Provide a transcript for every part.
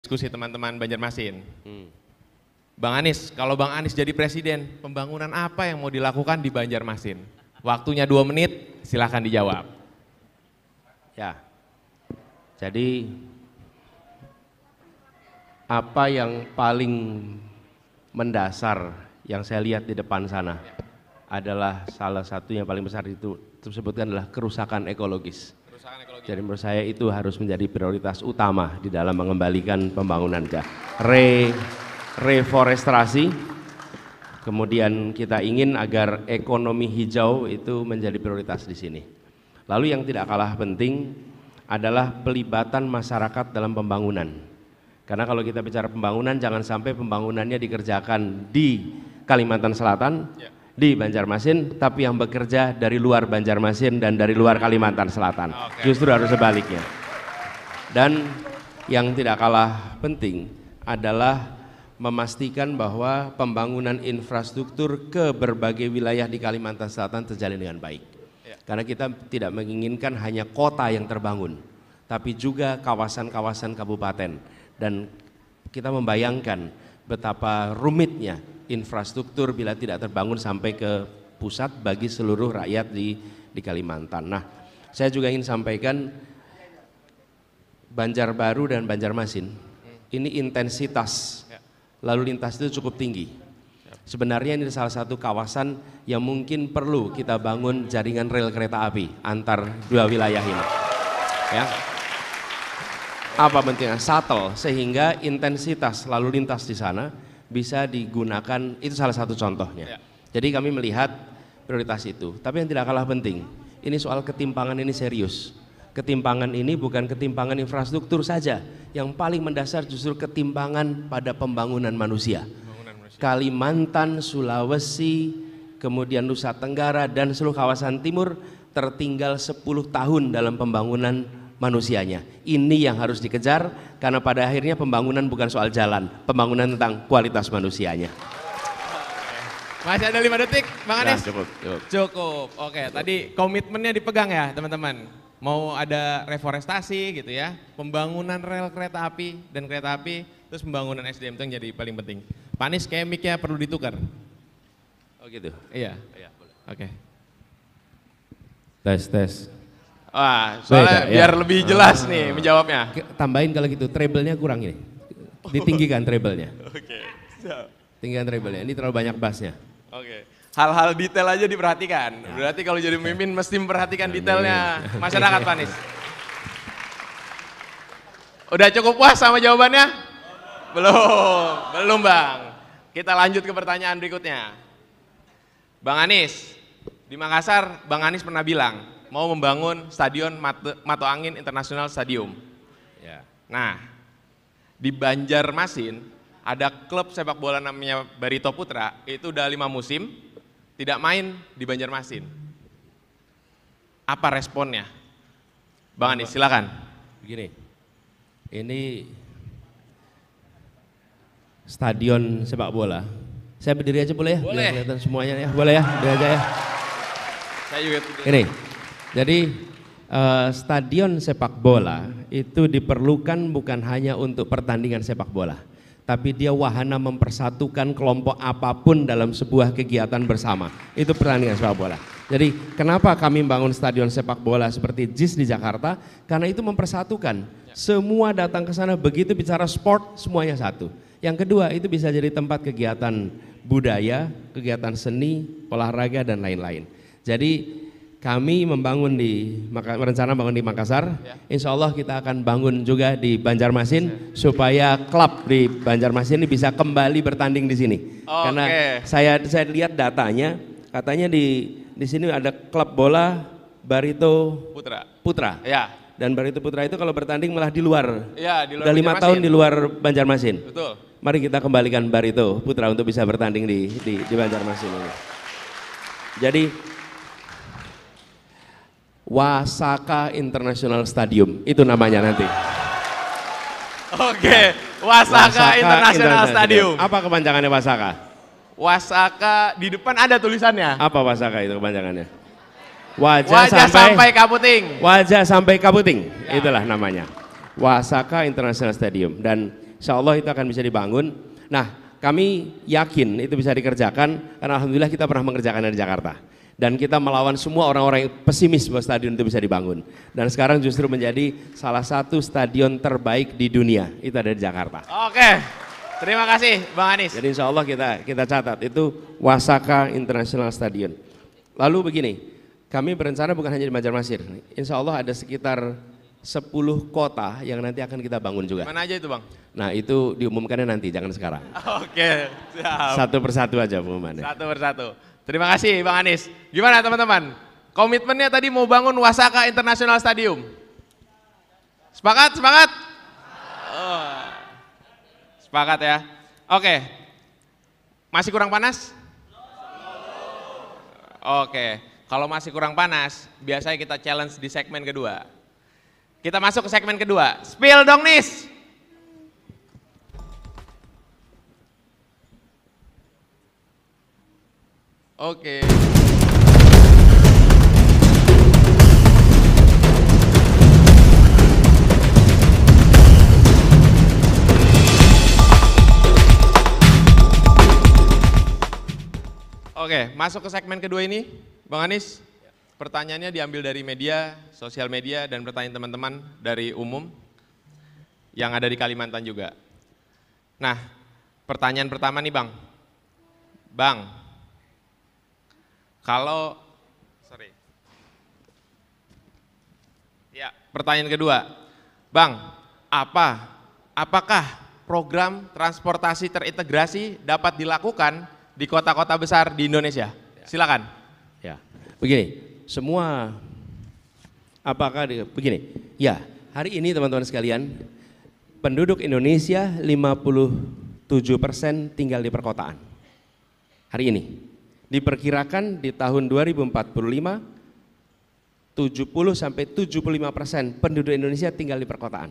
diskusi teman-teman Banjarmasin. Bang Anies, kalau Bang Anies jadi presiden, pembangunan apa yang mau dilakukan di Banjarmasin? Waktunya 2 menit, silahkan dijawab. Ya, jadi apa yang paling mendasar yang saya lihat di depan sana adalah salah satu yang paling besar itu disebutkan adalah kerusakan ekologis. Jadi menurut saya itu harus menjadi prioritas utama di dalam mengembalikan pembangunan. Reforestasi, kemudian kita ingin agar ekonomi hijau itu menjadi prioritas di sini. Lalu yang tidak kalah penting adalah pelibatan masyarakat dalam pembangunan. Karena kalau kita bicara pembangunan, jangan sampai pembangunannya dikerjakan di Kalimantan Selatan, di Banjarmasin, tapi yang bekerja dari luar Banjarmasin dan dari luar Kalimantan Selatan. Justru harus sebaliknya. Dan yang tidak kalah penting adalah memastikan bahwa pembangunan infrastruktur ke berbagai wilayah di Kalimantan Selatan terjalin dengan baik. Karena kita tidak menginginkan hanya kota yang terbangun, tapi juga kawasan-kawasan kabupaten. Dan kita membayangkan betapa rumitnya infrastruktur bila tidak terbangun sampai ke pusat bagi seluruh rakyat di Kalimantan. Nah, saya juga ingin sampaikan Banjarbaru dan Banjarmasin ini intensitas lalu lintas itu cukup tinggi. Sebenarnya ini salah satu kawasan yang mungkin perlu kita bangun jaringan rel kereta api antar dua wilayah ini. Ya. Apa pentingnya? Shuttle, sehingga intensitas lalu lintas di sana bisa digunakan, itu salah satu contohnya. Jadi kami melihat prioritas itu. Tapi yang tidak kalah penting, ini soal ketimpangan ini serius. Ketimpangan ini bukan ketimpangan infrastruktur saja, yang paling mendasar justru ketimpangan pada pembangunan manusia. Kalimantan, Sulawesi, kemudian Nusa Tenggara dan seluruh kawasan timur tertinggal 10 tahun dalam pembangunan manusianya. Ini yang harus dikejar, karena pada akhirnya pembangunan bukan soal jalan, pembangunan tentang kualitas manusianya. Masih ada 5 detik, Bang Anies? Cukup. Cukup. Oke, tadi komitmennya dipegang ya teman-teman. Mau ada reforestasi gitu ya, pembangunan rel kereta api dan kereta api, terus pembangunan SDM itu yang jadi paling penting. Pak Anies, kayak mic-nya perlu ditukar. Oh gitu? Iya. Boleh. Oke. Tes. Wah, soalnya Beda, biar lebih jelas nih menjawabnya. Tambahin kalau gitu, treble-nya kurang ini. Ditinggikan treble-nya. Oke. Tinggikan treble-nya, ini terlalu banyak bass-nya. Oke. Hal-hal detail aja diperhatikan. Berarti kalau jadi pemimpin mesti memperhatikan detailnya masyarakat, Pak Anies. Udah cukup puas sama jawabannya? Belum Bang. Kita lanjut ke pertanyaan berikutnya. Bang Anies, di Makassar Bang Anies pernah bilang mau membangun stadion Mato Angin International Stadium. Nah, di Banjarmasin ada klub sepak bola namanya Barito Putra, itu udah 5 musim tidak main di Banjarmasin. Apa responnya? Bang Anies, silakan. Begini, ini stadion sepak bola. Saya berdiri aja boleh ya? Boleh. Biar kelihatan semuanya ya, boleh ya? Berdiri aja ya. Saya juga Ini, jadi stadion sepak bola itu diperlukan bukan hanya untuk pertandingan sepak bola, tapi dia wahana mempersatukan kelompok apapun dalam sebuah kegiatan bersama. Itu pertandingan sepak bola. Jadi kenapa kami membangun stadion sepak bola seperti JIS di Jakarta? Karena itu mempersatukan. Semua datang ke sana, begitu bicara sport semuanya satu. Yang kedua, itu bisa jadi tempat kegiatan budaya, kegiatan seni, olahraga dan lain-lain. Jadi kami membangun rencana bangun di Makassar, insya Allah kita akan bangun juga di Banjarmasin supaya klub di Banjarmasin ini bisa kembali bertanding di sini. Karena saya lihat datanya, katanya di sini ada klub bola Barito Putra. Ya. Dan Barito Putra itu kalau bertanding malah di luar. Ya, di luar Udah 5 tahun di luar Banjarmasin. Betul. Mari kita kembalikan Barito Putra untuk bisa bertanding di Banjarmasin ini. Jadi Wasaka International Stadium, itu namanya nanti. Oke, Wasaka International Stadium. Apa kepanjangannya Wasaka? Wasaka, di depan ada tulisannya. Apa Wasaka itu kepanjangannya? Wajah sampai Kaputing. Wajah sampai Kaputing, itulah namanya. Wasaka International Stadium. Dan insya Allah itu akan bisa dibangun. Nah, kami yakin itu bisa dikerjakan karena alhamdulillah kita pernah mengerjakannya di Jakarta. Dan kita melawan semua orang-orang yang pesimis bahwa stadion itu bisa dibangun. Dan sekarang justru menjadi salah satu stadion terbaik di dunia, itu ada di Jakarta. Oke, terima kasih Bang Anies. Jadi insya Allah kita catat, itu Wasaka International Stadium. Lalu begini, kami berencana bukan hanya di Banjarmasin, insya Allah ada sekitar 10 kota yang nanti akan kita bangun juga. Mana aja itu Bang? Nah itu diumumkannya nanti, jangan sekarang. Oke, siap. Satu persatu aja pengumumannya. Satu persatu. Terima kasih Bang Anies. Gimana teman-teman? Komitmennya tadi mau bangun Wasaka International Stadium. Sepakat? Sepakat? Oh. Sepakat ya. Oke. Masih kurang panas? Oke. Kalau masih kurang panas, biasanya kita challenge di segmen kedua. Kita masuk ke segmen kedua. Spill dong Nis. Oke. Oke, masuk ke segmen kedua ini, Bang Anies. Pertanyaannya diambil dari media, sosial media, dan pertanyaan teman-teman dari umum yang ada di Kalimantan juga. Nah, pertanyaan pertama nih Bang. Bang, kalau, ya, pertanyaan kedua, Bang, apakah program transportasi terintegrasi dapat dilakukan di kota-kota besar di Indonesia? Silakan. Ya, begini, begini, ya, hari ini teman-teman sekalian, penduduk Indonesia 57% tinggal di perkotaan. Hari ini. Diperkirakan di tahun 2045 70-75% penduduk Indonesia tinggal di perkotaan.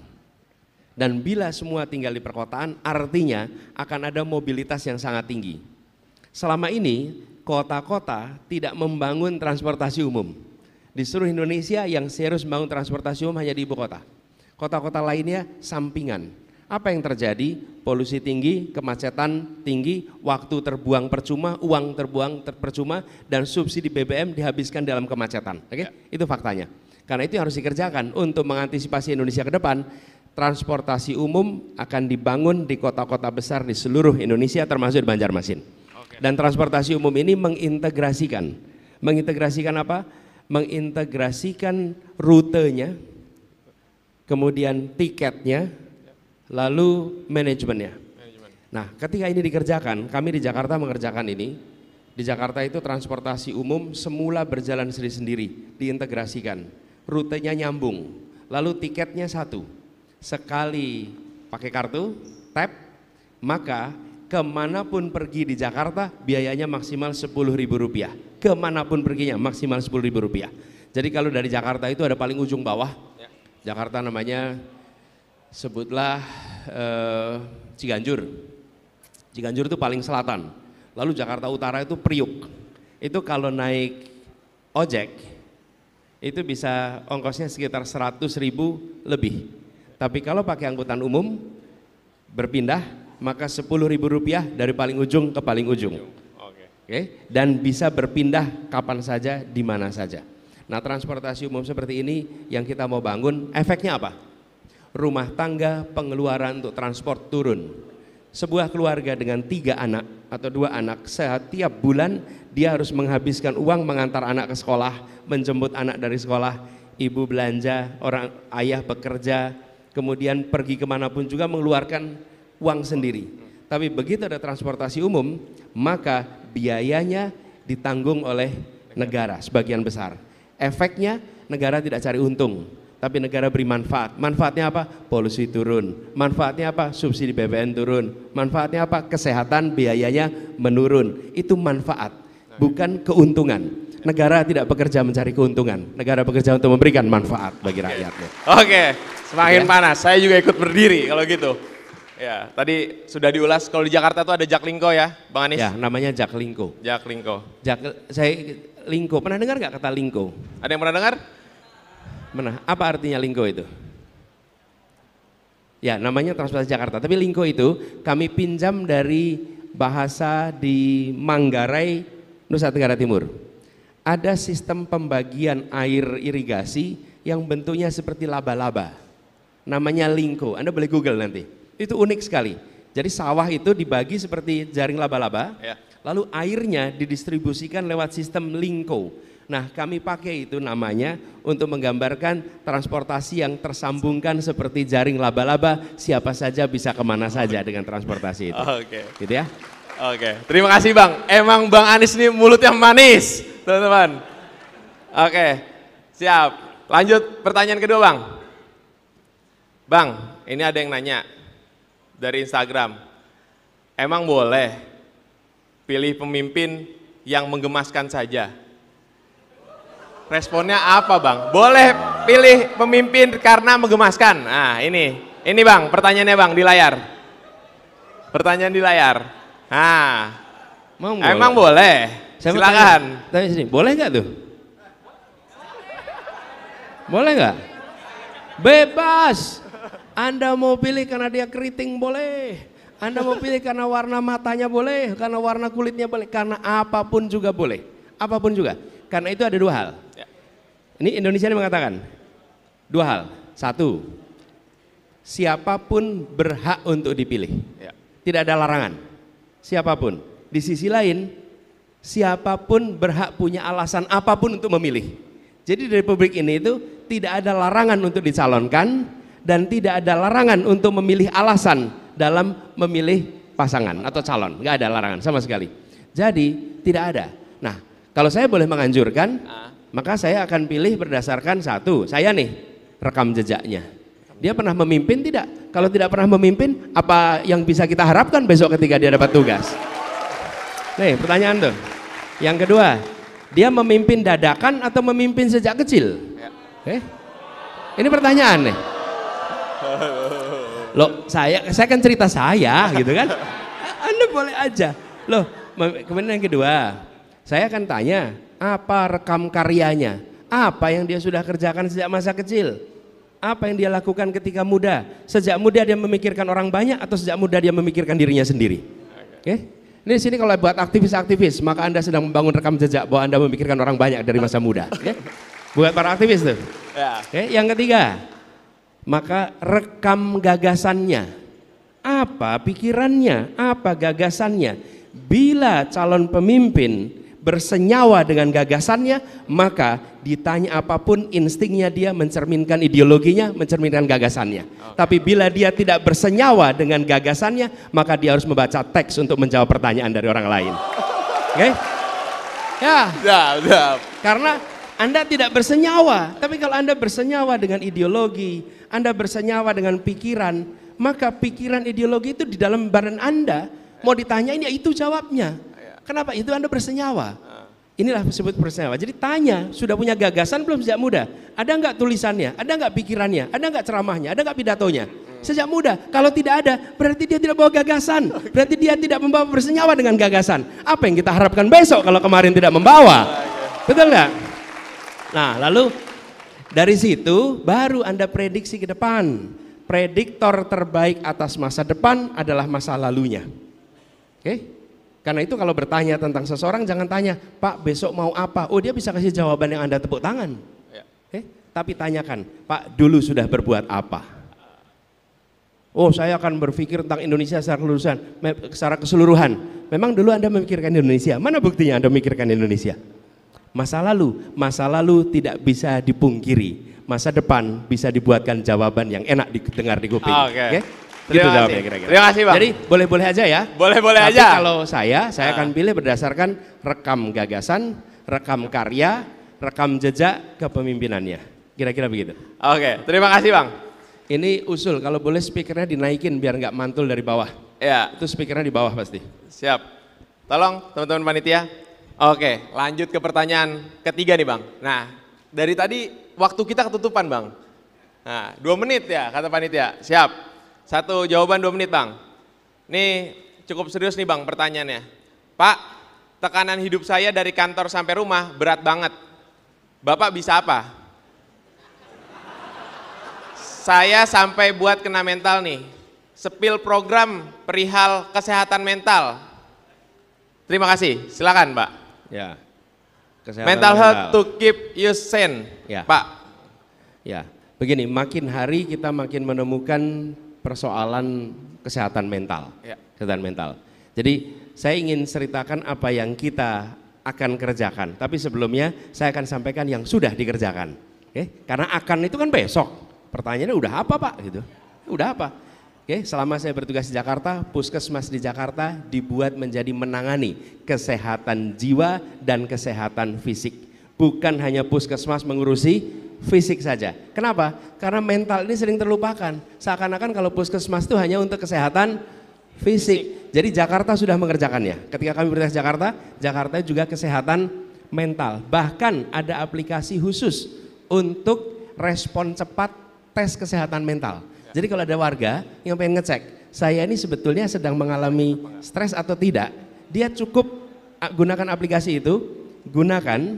Dan bila semua tinggal di perkotaan, artinya akan ada mobilitas yang sangat tinggi. Selama ini kota-kota tidak membangun transportasi umum. Di seluruh Indonesia yang serius membangun transportasi umum hanya di ibu kota. Kota-kota lainnya sampingan. Apa yang terjadi? Polusi tinggi, kemacetan tinggi, waktu terbuang percuma, uang terbuang percuma, dan subsidi BBM dihabiskan dalam kemacetan. Oke? Itu faktanya. Karena itu harus dikerjakan untuk mengantisipasi Indonesia ke depan. Transportasi umum akan dibangun di kota-kota besar di seluruh Indonesia termasuk di Banjarmasin. Dan transportasi umum ini mengintegrasikan apa? Mengintegrasikan rutenya, kemudian tiketnya, lalu manajemennya. Nah, ketika ini dikerjakan, kami di Jakarta mengerjakan ini. Di Jakarta itu transportasi umum semula berjalan sendiri-sendiri, diintegrasikan. Rutenya nyambung, lalu tiketnya satu. Sekali pakai kartu, tap, maka kemanapun pergi di Jakarta biayanya maksimal Rp10.000. Kemanapun perginya maksimal Rp10.000. Jadi kalau dari Jakarta itu ada paling ujung bawah, Jakarta namanya sebutlah Ciganjur. Ciganjur itu paling selatan. Lalu Jakarta Utara itu Priuk. Itu kalau naik ojek itu bisa ongkosnya sekitar 100.000 lebih. Tapi kalau pakai angkutan umum berpindah maka Rp10.000 dari paling ujung ke paling ujung. Oke. Dan bisa berpindah kapan saja, di mana saja. Nah, transportasi umum seperti ini yang kita mau bangun, efeknya apa? Rumah tangga pengeluaran untuk transport turun. Sebuah keluarga dengan 3 anak atau 2 anak setiap bulan dia harus menghabiskan uang mengantar anak ke sekolah, menjemput anak dari sekolah, ibu belanja, orang ayah bekerja, kemudian pergi kemanapun juga mengeluarkan uang sendiri. Tapi begitu ada transportasi umum, maka biayanya ditanggung oleh negara sebagian besar. Efeknya negara tidak cari untung, tapi negara beri manfaat. Manfaatnya apa? Polusi turun. Manfaatnya apa? Subsidi BBM turun. Manfaatnya apa? Kesehatan biayanya menurun. Itu manfaat, bukan keuntungan. Negara tidak bekerja mencari keuntungan. Negara bekerja untuk memberikan manfaat bagi rakyatnya. Oke, semakin panas. Saya juga ikut berdiri kalau gitu. Ya, tadi sudah diulas. Kalau di Jakarta tuh ada Jaklingko ya, Bang Anies? Ya, namanya Jaklingko. Jaklingko. Lingko, pernah dengar nggak kata lingko? Ada yang pernah dengar? Apa artinya lingko itu? Ya, namanya Transportasi Jakarta. Tapi Lingko itu kami pinjam dari bahasa di Manggarai, Nusa Tenggara Timur. Ada sistem pembagian air irigasi yang bentuknya seperti laba-laba. Namanya Lingko. Anda boleh Google nanti. Itu unik sekali. Jadi sawah itu dibagi seperti jaring laba-laba. Ya. Lalu airnya didistribusikan lewat sistem Lingko. Nah, kami pakai itu namanya untuk menggambarkan transportasi yang tersambungkan seperti jaring laba-laba, siapa saja bisa kemana saja dengan transportasi itu. Oke. Gitu ya. Oke, terima kasih Bang. Emang Bang Anies ini mulut yang manis, teman-teman. Oke, siap. Lanjut pertanyaan kedua Bang. Bang, ini ada yang nanya dari Instagram. Emang boleh pilih pemimpin yang menggemaskan saja? Responnya apa Bang? Boleh pilih pemimpin karena menggemaskan. Nah ini Bang pertanyaannya Bang di layar. Pertanyaan di layar. Nah, emang boleh? Silakan. Tanya sini, boleh nggak tuh? Boleh nggak? Bebas. Anda mau pilih karena dia keriting boleh. Anda mau pilih karena warna matanya boleh, karena warna kulitnya boleh, karena apapun juga boleh. Apapun juga. Karena itu ada dua hal. Ini Indonesia ini mengatakan dua hal. Satu, siapapun berhak untuk dipilih. Tidak ada larangan. Siapapun. Di sisi lain, siapapun berhak punya alasan apapun untuk memilih. Jadi di Republik ini itu tidak ada larangan untuk dicalonkan dan tidak ada larangan untuk memilih alasan dalam memilih pasangan atau calon. Nggak ada larangan sama sekali. Jadi tidak ada. Nah, kalau saya boleh menganjurkan, maka saya akan pilih berdasarkan satu, saya nih rekam jejaknya. Dia pernah memimpin tidak? Kalau tidak pernah memimpin, apa yang bisa kita harapkan besok ketika dia dapat tugas? Nih pertanyaan tuh. Yang kedua, dia memimpin dadakan atau memimpin sejak kecil? Ini pertanyaan nih. Loh, saya kan cerita saya gitu kan. Anda boleh aja. Loh, kemudian yang kedua, saya akan tanya, apa rekam karyanya? Apa yang dia sudah kerjakan sejak masa kecil? Apa yang dia lakukan ketika muda? Sejak muda dia memikirkan orang banyak atau sejak muda dia memikirkan dirinya sendiri? Oke? Ini di sini kalau buat aktivis-aktivis, maka Anda sedang membangun rekam jejak bahwa Anda memikirkan orang banyak dari masa muda. Oke? Buat para aktivis tuh. Oke? Yang ketiga, maka rekam gagasannya. Apa pikirannya? Apa gagasannya? Bila calon pemimpin bersenyawa dengan gagasannya, maka ditanya apapun instingnya dia mencerminkan ideologinya, mencerminkan gagasannya. Tapi bila dia tidak bersenyawa dengan gagasannya, maka dia harus membaca teks untuk menjawab pertanyaan dari orang lain. Oke? Ya. Karena Anda tidak bersenyawa, tapi kalau Anda bersenyawa dengan ideologi, Anda bersenyawa dengan pikiran, maka pikiran ideologi itu di dalam badan Anda, mau ditanyain ya itu jawabnya. Kenapa? Itu Anda bersenyawa. Inilah disebut bersenyawa. Jadi tanya, sudah punya gagasan belum sejak muda? Ada enggak tulisannya? Ada enggak pikirannya? Ada enggak ceramahnya? Ada enggak pidatonya? Sejak muda. Kalau tidak ada, berarti dia tidak bawa gagasan. Berarti dia tidak membawa bersenyawa dengan gagasan. Apa yang kita harapkan besok kalau kemarin tidak membawa? Betul enggak? Nah, lalu dari situ baru Anda prediksi ke depan. Prediktor terbaik atas masa depan adalah masa lalunya. Oke? Karena itu kalau bertanya tentang seseorang jangan tanya, Pak besok mau apa? Oh dia bisa kasih jawaban yang Anda tepuk tangan. Tapi tanyakan, Pak dulu sudah berbuat apa? Oh saya akan berpikir tentang Indonesia secara keseluruhan. Memang dulu Anda memikirkan Indonesia, mana buktinya Anda memikirkan Indonesia? Masa lalu tidak bisa dipungkiri. Masa depan bisa dibuatkan jawaban yang enak didengar di kuping. Oke. Gitu jawabnya kira-kira. Terima kasih Bang. Jadi boleh-boleh aja ya. Boleh-boleh Tapi aja. kalau saya akan pilih berdasarkan rekam gagasan, rekam karya, rekam jejak kepemimpinannya. Kira-kira begitu. Oke, terima kasih Bang. Ini usul, kalau boleh speakernya dinaikin biar nggak mantul dari bawah. Ya. Itu speakernya di bawah pasti. Siap. Tolong teman-teman panitia. Oke, lanjut ke pertanyaan ketiga nih Bang. Nah, dari tadi waktu kita ketutupan Bang. Nah, 2 menit ya kata panitia. Siap. Satu jawaban 2 menit Bang. Nih cukup serius nih Bang pertanyaannya. Pak, tekanan hidup saya dari kantor sampai rumah berat banget. Bapak bisa apa? Saya sampai buat kena mental nih. Sepil program perihal kesehatan mental. Terima kasih. Silakan, Pak. Ya. Kesehatan Mental health to keep you sane, Ya. Pak. Ya, begini, makin hari kita makin menemukan persoalan kesehatan mental. Ya. Kesehatan mental. Jadi saya ingin ceritakan apa yang kita akan kerjakan. Tapi sebelumnya saya akan sampaikan yang sudah dikerjakan. Oke? Karena akan itu kan besok. Pertanyaannya udah apa Pak? Gitu. Udah apa? Oke, selama saya bertugas di Jakarta, puskesmas di Jakarta dibuat menjadi menangani kesehatan jiwa dan kesehatan fisik. Bukan hanya puskesmas mengurusi fisik saja. Kenapa? Karena mental ini sering terlupakan. Seakan-akan kalau puskesmas itu hanya untuk kesehatan fisik. Jadi Jakarta sudah mengerjakannya. Ketika kami bertugas Jakarta, Jakarta juga kesehatan mental. Bahkan ada aplikasi khusus untuk respon cepat tes kesehatan mental. Jadi kalau ada warga yang pengen ngecek, saya ini sebetulnya sedang mengalami stres atau tidak, dia cukup gunakan aplikasi itu, gunakan,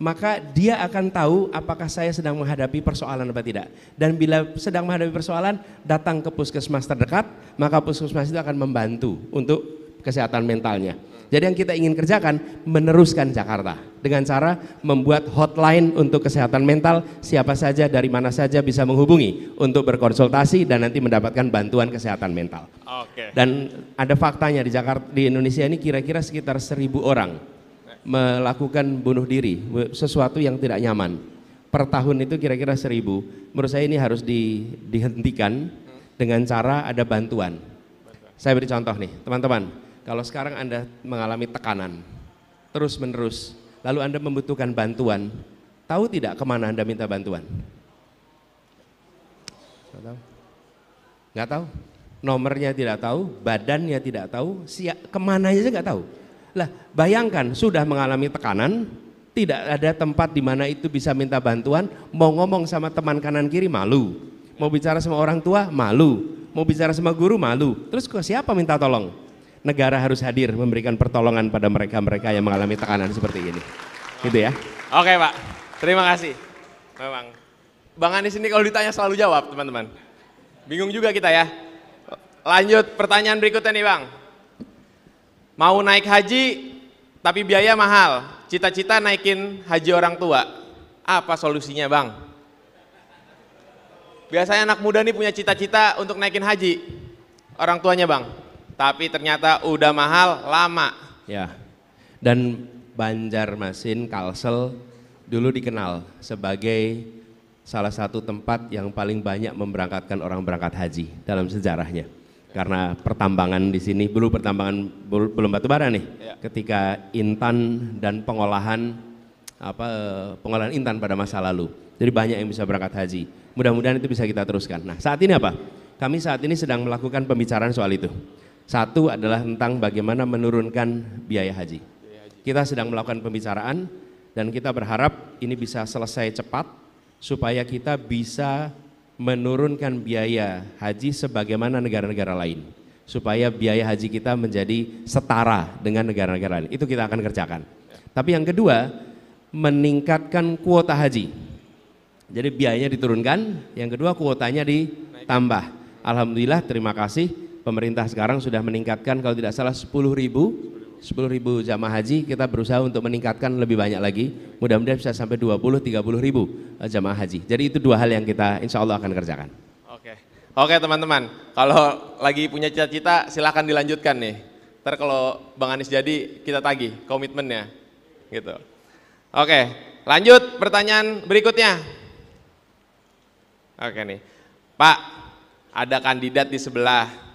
maka dia akan tahu apakah saya sedang menghadapi persoalan atau tidak. Dan bila sedang menghadapi persoalan, datang ke puskesmas terdekat, maka puskesmas itu akan membantu untuk kesehatan mentalnya. Jadi yang kita ingin kerjakan, meneruskan Jakarta dengan cara membuat hotline untuk kesehatan mental, siapa saja dari mana saja bisa menghubungi untuk berkonsultasi dan nanti mendapatkan bantuan kesehatan mental. Oke. Dan ada faktanya di Jakarta, di Indonesia ini kira-kira sekitar 1.000 orang melakukan bunuh diri, sesuatu yang tidak nyaman. Per tahun itu kira-kira 1.000. Menurut saya ini harus dihentikan dengan cara ada bantuan. Saya beri contoh nih, teman-teman. Kalau sekarang Anda mengalami tekanan terus menerus, lalu Anda membutuhkan bantuan, tahu tidak kemana Anda minta bantuan? Nggak tahu. Nggak tahu. Nomornya tidak tahu, badannya tidak tahu, kemana aja nggak tahu. Lah, bayangkan sudah mengalami tekanan, tidak ada tempat di mana itu bisa minta bantuan, mau ngomong sama teman kanan kiri malu, mau bicara sama orang tua malu, mau bicara sama guru malu. Terus ke siapa minta tolong? Negara harus hadir memberikan pertolongan pada mereka-mereka yang mengalami tekanan seperti ini. Gitu ya. Oke Pak, terima kasih. Memang, Bang Anies ini kalau ditanya selalu jawab teman-teman. Bingung juga kita ya. Lanjut pertanyaan berikutnya nih Bang. Mau naik haji tapi biaya mahal, cita-cita naikin haji orang tua. Apa solusinya Bang? Biasanya anak muda nih punya cita-cita untuk naikin haji orang tuanya Bang. Tapi ternyata udah mahal, lama. Ya, dan Banjarmasin, Kalsel dulu dikenal sebagai salah satu tempat yang paling banyak memberangkatkan orang berangkat haji dalam sejarahnya. Karena pertambangan di sini, belum batu bara nih. Ya. Ketika intan dan pengolahan intan pada masa lalu. Jadi banyak yang bisa berangkat haji. Mudah-mudahan itu bisa kita teruskan. Nah, saat ini apa? Kami saat ini sedang melakukan pembicaraan soal itu. Satu adalah tentang bagaimana menurunkan biaya haji. Kita sedang melakukan pembicaraan dan kita berharap ini bisa selesai cepat supaya kita bisa menurunkan biaya haji sebagaimana negara-negara lain. Supaya biaya haji kita menjadi setara dengan negara-negara lain. Itu kita akan kerjakan. Tapi yang kedua, meningkatkan kuota haji. Jadi biayanya diturunkan, yang kedua kuotanya ditambah. Alhamdulillah, terima kasih. Pemerintah sekarang sudah meningkatkan kalau tidak salah 10.000 jamaah haji, kita berusaha untuk meningkatkan lebih banyak lagi, mudah-mudahan bisa sampai 20-30 ribu jamaah haji. Jadi itu dua hal yang kita insya Allah akan kerjakan. Oke teman-teman, kalau lagi punya cita-cita silahkan dilanjutkan nih. Ntar kalau Bang Anies jadi kita tagih komitmennya gitu. Oke, lanjut pertanyaan berikutnya. Oke nih, Pak, ada kandidat di sebelah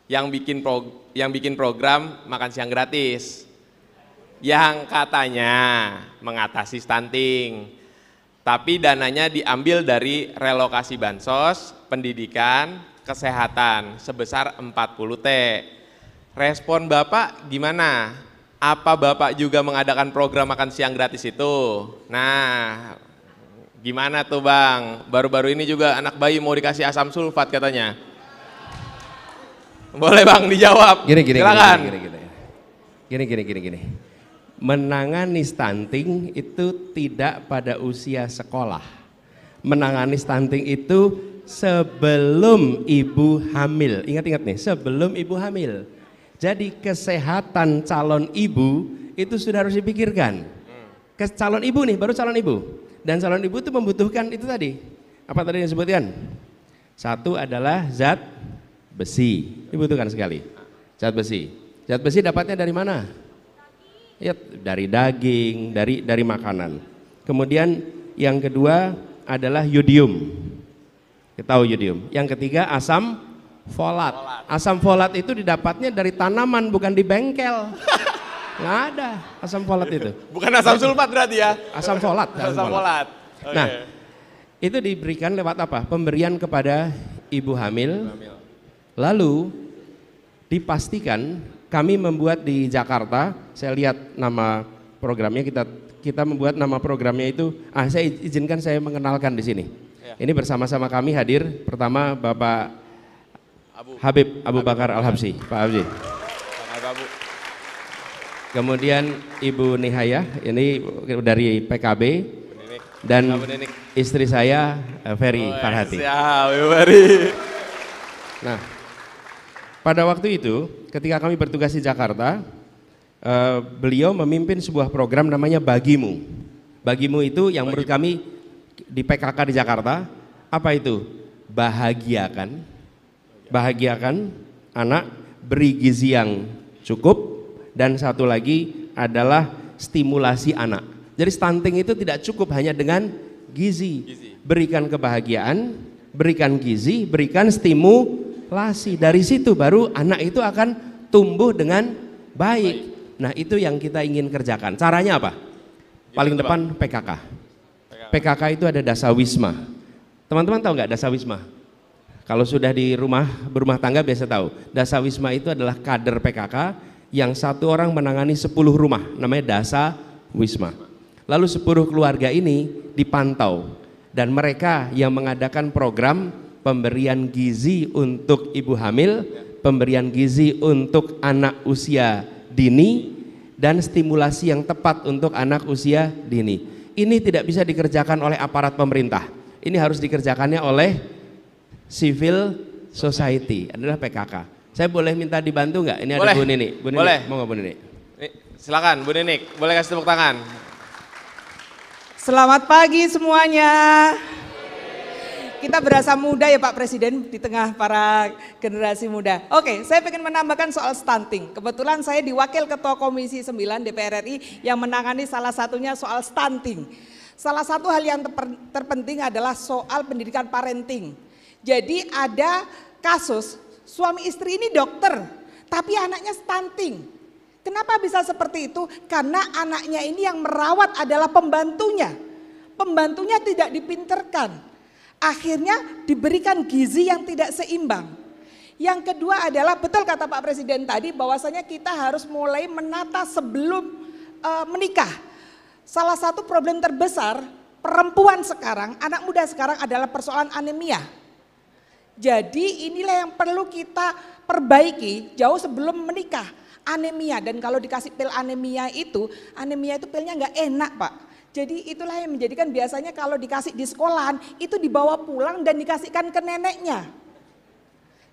yang bikin program makan siang gratis, yang katanya mengatasi stunting, tapi dananya diambil dari relokasi bansos, pendidikan, kesehatan sebesar 40 T. Respon Bapak gimana? Apa Bapak juga mengadakan program makan siang gratis itu? Nah, gimana tuh Bang? Baru-baru ini juga anak bayi mau dikasih asam sulfat katanya. Boleh Bang dijawab. Silakan. Gini. Menangani stunting itu tidak pada usia sekolah. Menangani stunting itu sebelum ibu hamil. Ingat-ingat nih, sebelum ibu hamil. Jadi kesehatan calon ibu itu sudah harus dipikirkan. Calon ibu nih, baru calon ibu. Dan calon ibu itu membutuhkan itu tadi. Apa tadi yang disebutkan? Satu adalah zat besi, dibutuhkan sekali. Zat besi. Zat besi dapatnya dari mana? Ya, dari daging, dari makanan. Kemudian yang kedua adalah yodium. Kita tahu yodium. Yang ketiga asam folat. Asam folat itu didapatnya dari tanaman, bukan di bengkel. Nggak ada asam folat itu. Bukan asam sulfat berarti ya? Asam folat. Asam folat. Okay. Nah, itu diberikan lewat apa? Pemberian kepada ibu hamil. Lalu dipastikan kami membuat di Jakarta. Saya lihat nama programnya, kita membuat nama programnya itu. Saya izinkan saya mengenalkan di sini. Ya. Ini bersama-sama kami hadir. Pertama Bapak Habib Abu Bakar Al-Habsyi, Pak Habsyi. Kemudian Ibu Nihaya, ini dari PKB, dan istri saya Ferry Farhati. Nah, pada waktu itu ketika kami bertugas di Jakarta, beliau memimpin sebuah program namanya Bagimu. Bagimu itu yang menurut kami di PKK di Jakarta, apa itu? Bahagiakan anak, beri gizi yang cukup, dan satu lagi adalah stimulasi anak. Jadi stunting itu tidak cukup hanya dengan gizi. Berikan kebahagiaan, berikan gizi, berikan stimulasi. Dari situ baru anak itu akan tumbuh dengan baik. Nah, itu yang kita ingin kerjakan. Caranya apa? Paling depan PKK. PKK itu ada dasawisma. Teman-teman tahu nggak dasawisma? Kalau sudah di berumah tangga biasa tahu. Dasawisma itu adalah kader PKK yang satu orang menangani 10 rumah, namanya dasawisma. Lalu 10 keluarga ini dipantau dan mereka yang mengadakan program pemberian gizi untuk ibu hamil, pemberian gizi untuk anak usia dini, dan stimulasi yang tepat untuk anak usia dini. Ini tidak bisa dikerjakan oleh aparat pemerintah. Ini harus dikerjakannya oleh civil society, adalah PKK. Saya boleh minta dibantu nggak? Ini ada Bu Nini. Bu Nini, boleh. mau nggak Bu Nini? Silakan Bu Ninik, boleh kasih tepuk tangan. Selamat pagi semuanya. Kita berasa muda ya Pak Presiden di tengah para generasi muda. Oke, saya ingin menambahkan soal stunting. Kebetulan saya diwakil Ketua Komisi 9 DPR RI yang menangani salah satunya soal stunting. Salah satu hal yang terpenting adalah soal pendidikan parenting. Jadi ada kasus suami istri ini dokter, tapi anaknya stunting. Kenapa bisa seperti itu? Karena anaknya ini yang merawat adalah pembantunya. Pembantunya tidak dipinterkan. Akhirnya diberikan gizi yang tidak seimbang. Yang kedua adalah betul kata Pak Presiden tadi bahwasanya kita harus mulai menata sebelum menikah. Salah satu problem terbesar perempuan sekarang, anak muda sekarang adalah persoalan anemia. Jadi inilah yang perlu kita perbaiki jauh sebelum menikah. Anemia, dan kalau dikasih pil anemia itu pilnya nggak enak Pak. Jadi itulah yang menjadikan biasanya kalau dikasih di sekolahan itu dibawa pulang dan dikasihkan ke neneknya.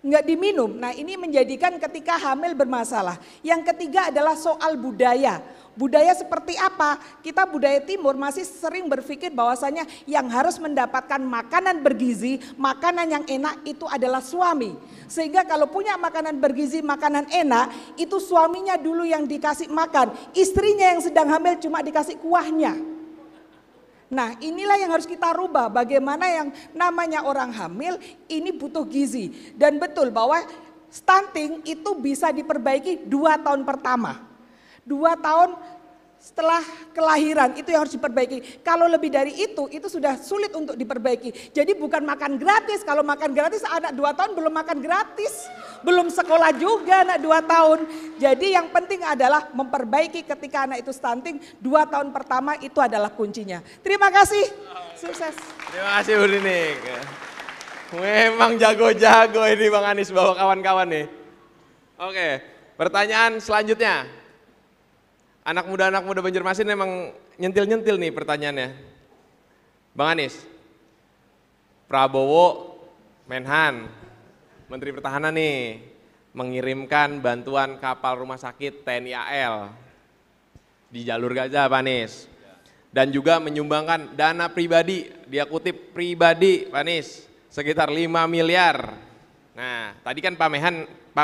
Nggak diminum. Nah ini menjadikan ketika hamil bermasalah. Yang ketiga adalah soal budaya. Budaya seperti apa? Kita budaya timur masih sering berpikir bahwasanya yang harus mendapatkan makanan bergizi, makanan yang enak itu adalah suami. Sehingga kalau punya makanan bergizi, makanan enak, itu suaminya dulu yang dikasih makan. Istrinya yang sedang hamil cuma dikasih kuahnya. Nah inilah yang harus kita rubah, bagaimana yang namanya orang hamil ini butuh gizi. Dan betul bahwa stunting itu bisa diperbaiki 2 tahun pertama. 2 tahun setelah kelahiran itu yang harus diperbaiki. Kalau lebih dari itu sudah sulit untuk diperbaiki. Jadi bukan makan gratis, kalau makan gratis anak 2 tahun belum makan gratis. Belum sekolah juga anak 2 tahun. Jadi yang penting adalah memperbaiki ketika anak itu stunting 2 tahun pertama itu adalah kuncinya. Terima kasih, sukses. Terima kasih Bu Ninik. Memang jago-jago ini Bang Anies bawa kawan-kawan nih. Oke, pertanyaan selanjutnya. Anak muda Banjarmasin memang nyentil-nyentil nih pertanyaannya. Bang Anies, Prabowo Menhan, Menteri Pertahanan nih, mengirimkan bantuan kapal rumah sakit TNI AL di jalur Gaza, Pak Anies. Dan juga menyumbangkan dana pribadi, dia kutip pribadi, Pak Anies, sekitar 5 miliar. Nah, tadi kan Pak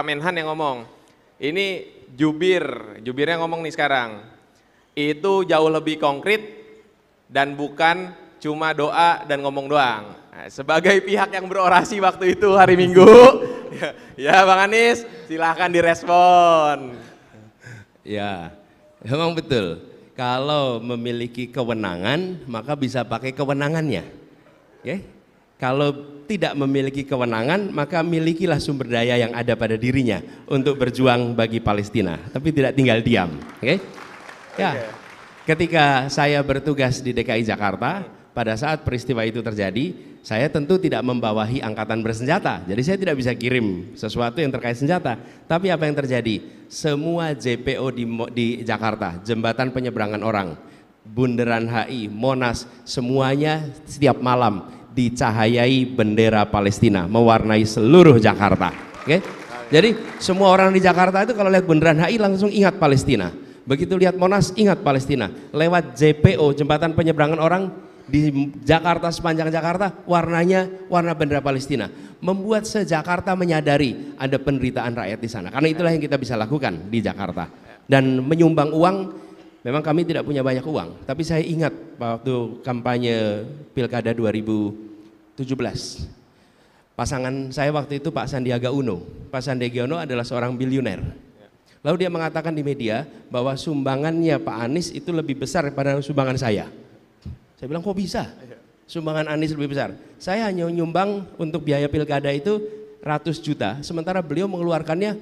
Menhan yang ngomong, ini jubirnya ngomong nih sekarang, itu jauh lebih konkret dan bukan cuma doa dan ngomong doang. Nah, sebagai pihak yang berorasi waktu itu hari Minggu, ya Bang Anies, silahkan direspon. Ya, memang betul. Kalau memiliki kewenangan, maka bisa pakai kewenangannya. Oke? Kalau tidak memiliki kewenangan, maka milikilah sumber daya yang ada pada dirinya untuk berjuang bagi Palestina, tapi tidak tinggal diam. Oke? Ya. Ketika saya bertugas di DKI Jakarta, pada saat peristiwa itu terjadi, saya tentu tidak membawahi angkatan bersenjata. Jadi saya tidak bisa kirim sesuatu yang terkait senjata. Tapi apa yang terjadi? Semua JPO di Jakarta, jembatan penyeberangan orang, Bundaran HI, Monas, semuanya setiap malam dicahayai bendera Palestina, mewarnai seluruh Jakarta. Oke? Jadi semua orang di Jakarta itu kalau lihat Bundaran HI langsung ingat Palestina. Begitu lihat Monas ingat Palestina. Lewat JPO, jembatan penyeberangan orang, di Jakarta, sepanjang Jakarta warnanya warna bendera Palestina, membuat se-Jakarta menyadari ada penderitaan rakyat di sana. Karena itulah yang kita bisa lakukan di Jakarta. Dan menyumbang uang, memang kami tidak punya banyak uang, tapi saya ingat waktu kampanye Pilkada 2017, pasangan saya waktu itu Pak Sandiaga Uno. Pak Sandiaga Uno adalah seorang biliuner. Lalu dia mengatakan di media bahwa sumbangannya Pak Anies itu lebih besar daripada sumbangan saya. Saya bilang kok bisa? Sumbangan Anies lebih besar. Saya hanya nyumbang untuk biaya pilkada itu ratus juta, sementara beliau mengeluarkannya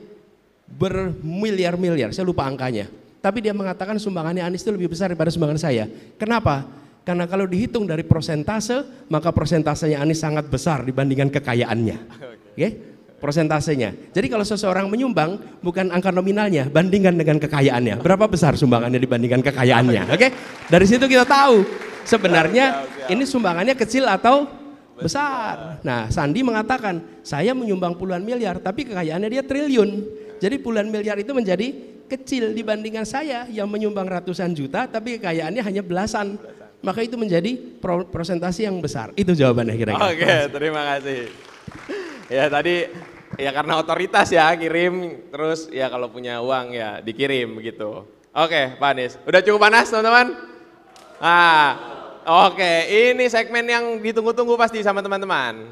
bermiliar-miliar, saya lupa angkanya. Tapi dia mengatakan sumbangannya Anies itu lebih besar daripada sumbangan saya. Kenapa? Karena kalau dihitung dari persentase, maka persentasenya Anies sangat besar dibandingkan kekayaannya. Oke? Persentasenya. Jadi kalau seseorang menyumbang bukan angka nominalnya, bandingkan dengan kekayaannya. Berapa besar sumbangannya dibandingkan kekayaannya? Oke? Dari situ kita tahu sebenarnya ini sumbangannya kecil atau besar. Nah, Sandi mengatakan saya menyumbang puluhan miliar, tapi kekayaannya dia triliun. Jadi puluhan miliar itu menjadi kecil dibandingkan saya yang menyumbang ratusan juta, tapi kekayaannya hanya belasan. Maka itu menjadi persentase yang besar. Itu jawabannya kira-kira. Oke, terima kasih. Ya tadi ya karena otoritas ya kirim, terus ya kalau punya uang ya dikirim begitu. Oke Pak Anies, udah cukup panas teman-teman? Nah, oke, ini segmen yang ditunggu-tunggu pasti sama teman-teman.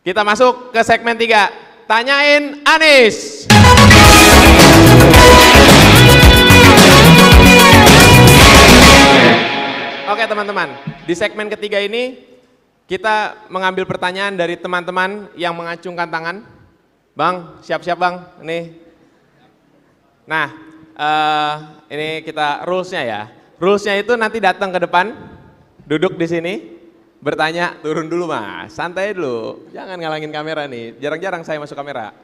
Kita masuk ke segmen 3, tanyain Anies. Oke teman-teman, di segmen ketiga ini kita mengambil pertanyaan dari teman-teman yang mengacungkan tangan. Bang, siap-siap Bang, nih. Nah, ini kita rulesnya ya. Rulesnya itu nanti datang ke depan, duduk di sini, bertanya, turun dulu Mas, santai dulu, jangan ngalangin kamera nih, jarang-jarang saya masuk kamera.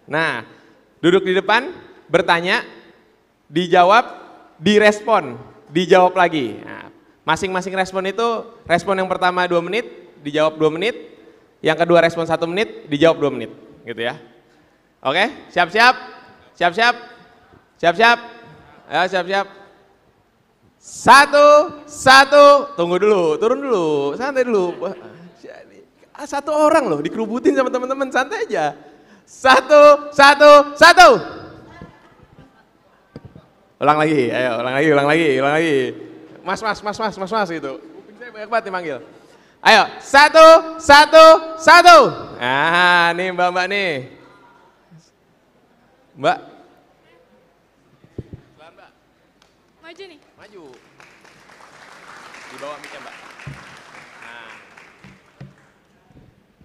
Nah, duduk di depan, bertanya, dijawab, direspon, dijawab lagi. Nah, masing-masing respon itu, respon yang pertama 2 menit, dijawab 2 menit, yang kedua respon 1 menit, dijawab 2 menit, gitu ya. Oke, siap-siap, siap-siap, siap-siap, ya siap-siap. 1, tunggu dulu, turun dulu, santai dulu. 1 orang loh, dikerubutin sama teman-teman, santai aja. 1. Ulang lagi, ayo, ulang lagi. Mas gitu. Kuping saya banyak banget nih manggil. Ayo, 1. Nah, nih mbak nih. Mbak. Maju nih. Maju. Di bawah mic-nya mbak. Nah.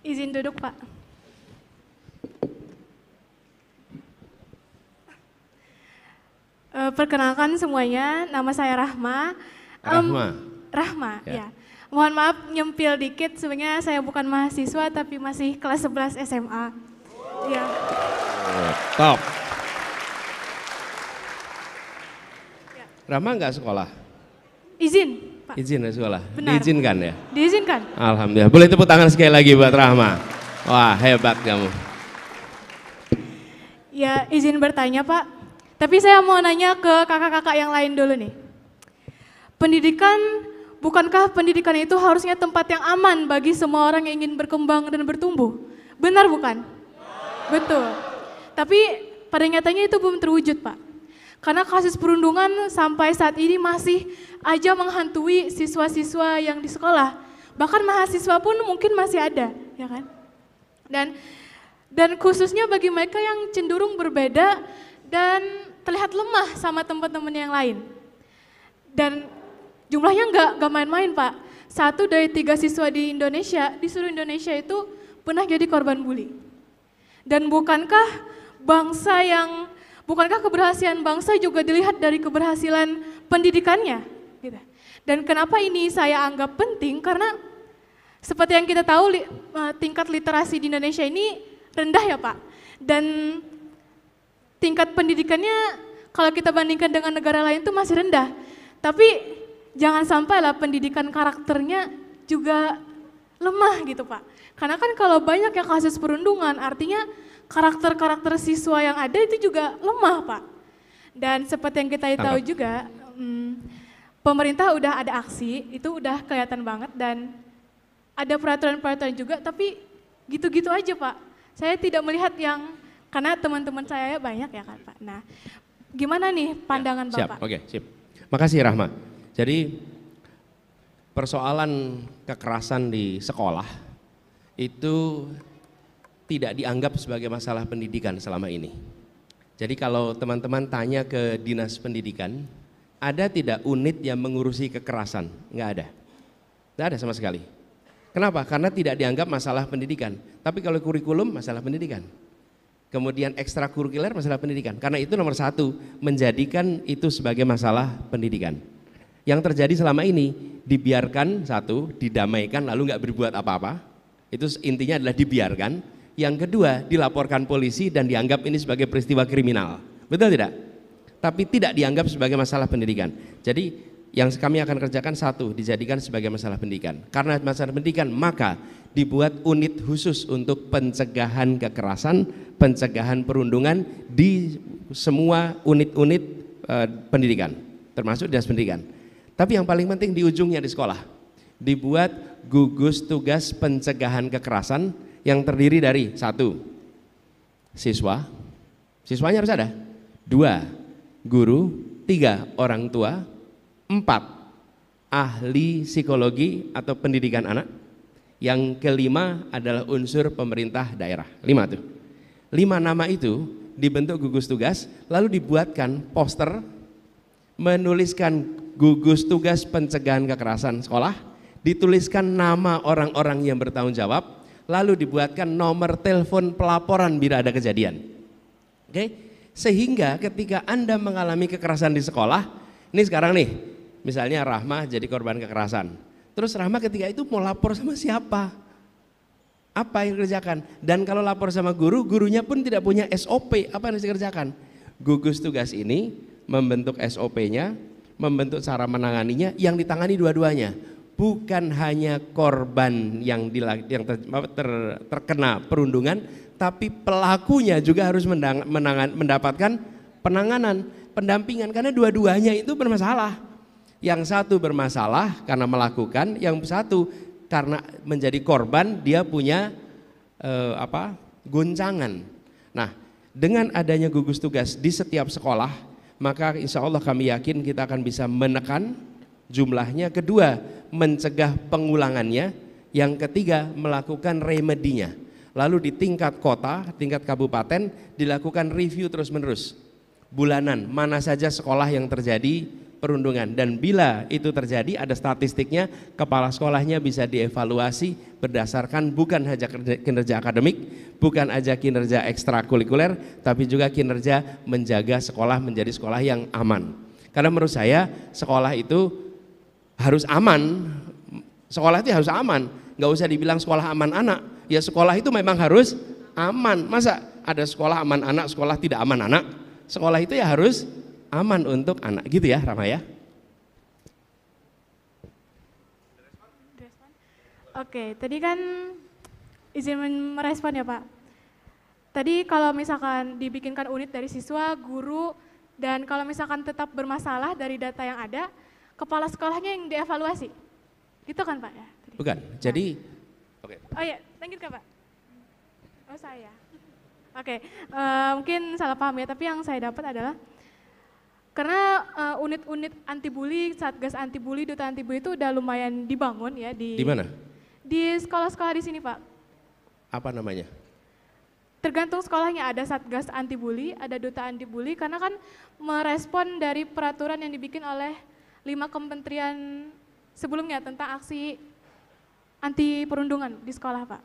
Izin duduk Pak. Perkenalkan semuanya, nama saya Rahma. Rahma, ya. Mohon maaf nyempil dikit, sebenarnya saya bukan mahasiswa tapi masih kelas 11 SMA. Ya. Top. Rahma nggak sekolah? Izin, Pak. Izin ya sekolah? Benar. Diizinkan ya? Diizinkan. Alhamdulillah. Boleh tepuk tangan sekali lagi buat Rahma. Wah, hebat kamu. Ya, izin bertanya Pak. Tapi saya mau nanya ke kakak-kakak yang lain dulu nih. Pendidikan, bukankah pendidikan itu harusnya tempat yang aman bagi semua orang yang ingin berkembang dan bertumbuh? Benar bukan? Betul. Tapi pada nyatanya itu belum terwujud Pak. Karena kasus perundungan sampai saat ini masih aja menghantui siswa-siswa yang di sekolah. Bahkan mahasiswa pun mungkin masih ada, ya kan? Dan khususnya bagi mereka yang cenderung berbeda dan terlihat lemah sama teman-teman yang lain. Dan jumlahnya nggak main-main Pak. 1 dari 3 siswa di Indonesia, di seluruh Indonesia itu pernah jadi korban bully. Dan bukankah keberhasilan bangsa juga dilihat dari keberhasilan pendidikannya? Gitu. Dan kenapa ini saya anggap penting? Karena seperti yang kita tahu tingkat literasi di Indonesia ini rendah ya Pak. Dan tingkat pendidikannya kalau kita bandingkan dengan negara lain itu masih rendah. Tapi jangan sampailah pendidikan karakternya juga lemah gitu Pak. Karena kan kalau banyak yang kasus perundungan artinya karakter-karakter siswa yang ada itu juga lemah Pak. Dan seperti yang kita tahu juga pemerintah udah ada aksi, itu udah kelihatan banget dan ada peraturan-peraturan juga tapi gitu-gitu aja Pak. Saya tidak melihat yang, karena teman-teman saya banyak ya kan Pak. Nah gimana nih pandangan Siap, Bapak? oke, sip. Makasih Rahma. Jadi persoalan kekerasan di sekolah itu tidak dianggap sebagai masalah pendidikan selama ini. Jadi kalau teman-teman tanya ke Dinas Pendidikan, ada tidak unit yang mengurusi kekerasan? Enggak ada. Enggak ada sama sekali. Kenapa? Karena tidak dianggap masalah pendidikan. Tapi kalau kurikulum masalah pendidikan. Kemudian ekstrakurikuler masalah pendidikan. Karena itu nomor 1, menjadikan itu sebagai masalah pendidikan. Yang terjadi selama ini dibiarkan, 1, didamaikan lalu nggak berbuat apa-apa. Itu intinya adalah dibiarkan. Yang kedua, dilaporkan polisi dan dianggap ini sebagai peristiwa kriminal. Betul tidak? Tapi tidak dianggap sebagai masalah pendidikan. Jadi yang kami akan kerjakan 1, dijadikan sebagai masalah pendidikan. Karena masalah pendidikan, maka dibuat unit khusus untuk pencegahan kekerasan, pencegahan perundungan di semua unit-unit pendidikan, termasuk dinas pendidikan. Tapi yang paling penting di ujungnya di sekolah, dibuat gugus tugas pencegahan kekerasan yang terdiri dari 1, siswanya harus ada, 2, guru, 3, orang tua, 4, ahli psikologi atau pendidikan anak, yang kelima adalah unsur pemerintah daerah. 5 tuh. 5 nama itu dibentuk gugus tugas, lalu dibuatkan poster menuliskan gugus tugas pencegahan kekerasan sekolah, dituliskan nama orang-orang yang bertanggung jawab, lalu dibuatkan nomor telepon pelaporan bila ada kejadian. Oke? Sehingga ketika Anda mengalami kekerasan di sekolah, ini sekarang nih, misalnya Rahma jadi korban kekerasan. Terus Rahma ketika itu mau lapor sama siapa? Apa yang dikerjakan? Dan kalau lapor sama guru, gurunya pun tidak punya SOP, apa yang harus dikerjakan? Gugus tugas ini membentuk SOP-nya, membentuk cara menanganinya, yang ditangani dua-duanya. Bukan hanya korban yang terkena perundungan, tapi pelakunya juga harus mendapatkan penanganan, pendampingan, karena dua-duanya itu bermasalah. Yang satu bermasalah karena melakukan, yang satu karena menjadi korban dia punya goncangan. Nah, dengan adanya gugus tugas di setiap sekolah, maka insya Allah kami yakin kita akan bisa menekan jumlahnya. Kedua, mencegah pengulangannya. Yang ketiga, melakukan remedinya. Lalu di tingkat kota, tingkat kabupaten dilakukan review terus-menerus. Bulanan, mana saja sekolah yang terjadi perundungan, dan bila itu terjadi ada statistiknya, kepala sekolahnya bisa dievaluasi berdasarkan bukan hanya kinerja akademik, bukan aja kinerja ekstrakurikuler, tapi juga kinerja menjaga sekolah menjadi sekolah yang aman. Karena menurut saya sekolah itu harus aman, sekolah itu harus aman, nggak usah dibilang sekolah aman anak, ya sekolah itu memang harus aman. Masa ada sekolah aman anak, sekolah tidak aman anak? Sekolah itu ya harus aman untuk anak, gitu ya Rama ya. Oke, tadi kan izin merespon ya Pak. Tadi kalau misalkan dibikinkan unit dari siswa, guru, dan kalau misalkan tetap bermasalah dari data yang ada, kepala sekolahnya yang dievaluasi. Gitu kan Pak ya? Tadi. Bukan, jadi oke. Oh iya, lanjut Kak Pak. Oh saya. Oke, mungkin salah paham ya, tapi yang saya dapat adalah karena unit-unit anti bully, satgas anti bully, duta anti bully itu udah lumayan dibangun ya di mana? Di sekolah-sekolah di sini Pak. Apa namanya? Tergantung sekolahnya, ada satgas anti bully, ada duta anti bully, karena kan merespon dari peraturan yang dibikin oleh 5 kementerian sebelumnya tentang aksi anti perundungan di sekolah Pak.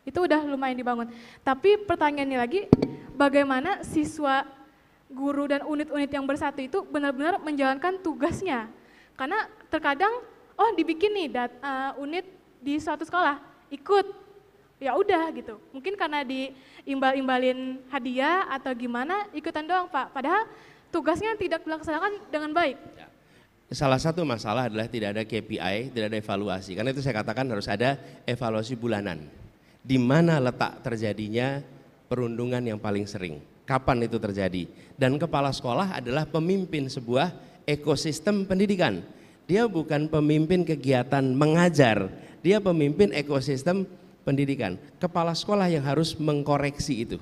Itu udah lumayan dibangun. Tapi pertanyaannya lagi, bagaimana siswa, guru, dan unit-unit yang bersatu itu benar-benar menjalankan tugasnya. Karena terkadang, oh dibikin nih unit di suatu sekolah, ikut, ya udah gitu. Mungkin karena diimbal-imbalin hadiah atau gimana, ikutan doang Pak. Padahal tugasnya tidak dilaksanakan dengan baik. Salah satu masalah adalah tidak ada KPI, tidak ada evaluasi. Karena itu saya katakan harus ada evaluasi bulanan. Di mana letak terjadinya perundungan yang paling sering? Kapan itu terjadi? Dan kepala sekolah adalah pemimpin sebuah ekosistem pendidikan. Dia bukan pemimpin kegiatan mengajar, dia pemimpin ekosistem pendidikan. Kepala sekolah yang harus mengkoreksi itu.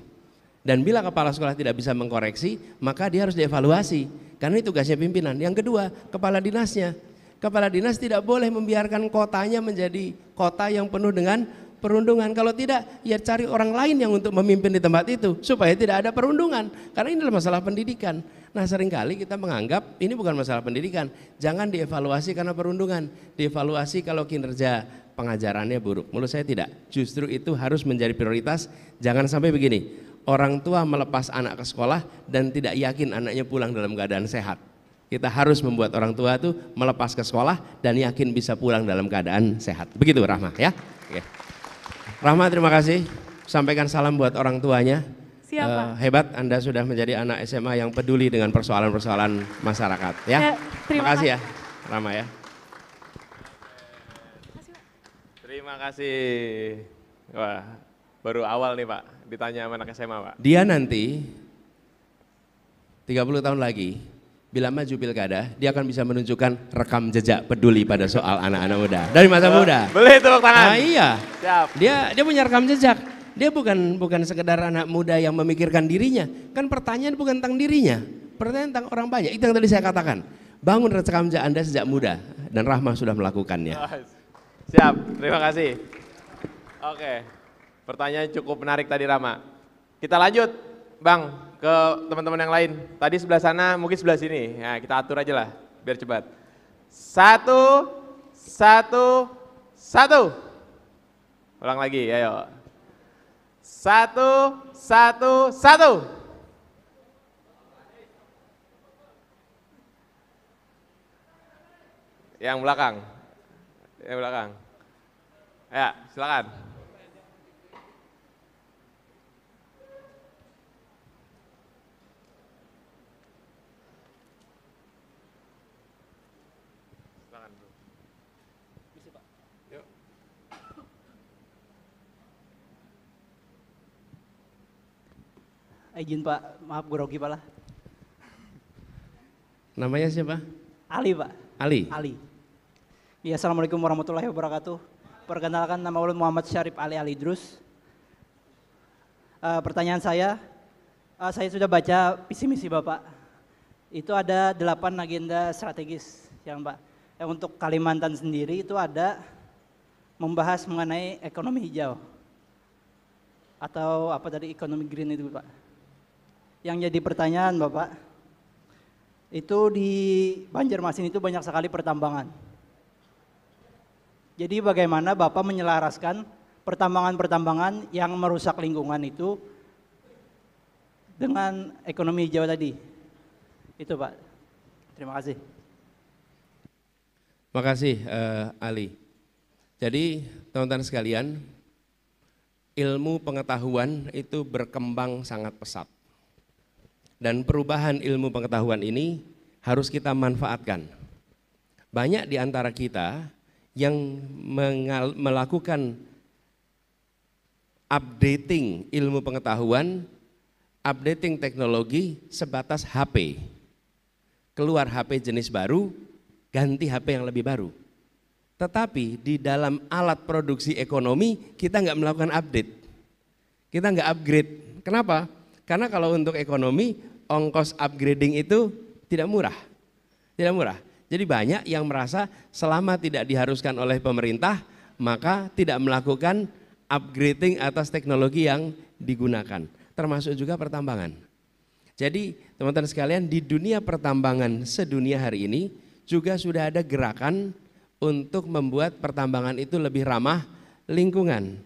Dan bila kepala sekolah tidak bisa mengkoreksi, maka dia harus dievaluasi. Karena itu tugasnya pimpinan. Yang kedua, kepala dinasnya. Kepala dinas tidak boleh membiarkan kotanya menjadi kota yang penuh dengan perundungan. Kalau tidak, ya cari orang lain yang untuk memimpin di tempat itu. Supaya tidak ada perundungan. Karena ini adalah masalah pendidikan. Nah seringkali kita menganggap ini bukan masalah pendidikan. Jangan dievaluasi karena perundungan. Dievaluasi kalau kinerja pengajarannya buruk. Menurut saya tidak. Justru itu harus menjadi prioritas. Jangan sampai begini, orang tua melepas anak ke sekolah dan tidak yakin anaknya pulang dalam keadaan sehat. Kita harus membuat orang tua itu melepas ke sekolah dan yakin bisa pulang dalam keadaan sehat. Begitu Rahma ya. Oke. Rahma terima kasih. Sampaikan salam buat orang tuanya. Siap Pak. Hebat Anda sudah menjadi anak SMA yang peduli dengan persoalan-persoalan masyarakat ya. Terima kasih ya Rahma ya. Terima kasih. Wah, baru awal nih Pak, ditanya sama anak SMA Pak. Dia nanti 30 tahun lagi, bila maju pilkada, dia akan bisa menunjukkan rekam jejak peduli pada soal anak-anak muda. Dari masa muda. Boleh tepuk tangan. Nah, iya. Siap. Dia punya rekam jejak. Dia bukan sekedar anak muda yang memikirkan dirinya. Kan pertanyaan bukan tentang dirinya, pertanyaan tentang orang banyak. Itu yang tadi saya katakan. Bangun rekam jejak Anda sejak muda dan Rahma sudah melakukannya. Siap, terima kasih. Oke, pertanyaan cukup menarik tadi Rama. Kita lanjut Bang ke teman-teman yang lain. Tadi sebelah sana, mungkin sebelah sini. Ya, kita atur aja lah, biar cepat. 1, 1, 1. Ulang lagi, ayo. 1, 1, 1. Yang belakang. Yang belakang. Ya, silakan. Silakan, Bro. Bisa, Pak. Yuk. Izin Pak, maaf grogi Pak lah. Namanya siapa? Ali Pak. Ali. Ali. Ya, Assalamualaikum warahmatullahi wabarakatuh. Perkenalkan nama ulun Muhammad Syarif Ali Alidrus. Pertanyaan saya sudah baca visi misi Bapak. Itu ada 8 agenda strategis yang Pak. Yang untuk Kalimantan sendiri itu ada membahas mengenai ekonomi hijau. Atau apa tadi ekonomi green itu Pak. Yang jadi pertanyaan Bapak, itu di Banjarmasin itu banyak sekali pertambangan. Jadi bagaimana Bapak menyelaraskan pertambangan-pertambangan yang merusak lingkungan itu dengan ekonomi hijau tadi? Itu Pak. Terima kasih. Makasih Ali. Jadi teman-teman sekalian, ilmu pengetahuan itu berkembang sangat pesat. Dan perubahan ilmu pengetahuan ini harus kita manfaatkan. Banyak di antara kita yang melakukan updating ilmu pengetahuan, updating teknologi sebatas HP. Keluar HP jenis baru, ganti HP yang lebih baru. Tetapi di dalam alat produksi ekonomi kita nggak melakukan update, kita nggak upgrade. Kenapa? Karena kalau untuk ekonomi ongkos upgrading itu tidak murah, tidak murah. Jadi banyak yang merasa selama tidak diharuskan oleh pemerintah maka tidak melakukan upgrading atas teknologi yang digunakan, termasuk juga pertambangan. Jadi teman-teman sekalian, di dunia pertambangan sedunia hari ini juga sudah ada gerakan untuk membuat pertambangan itu lebih ramah lingkungan.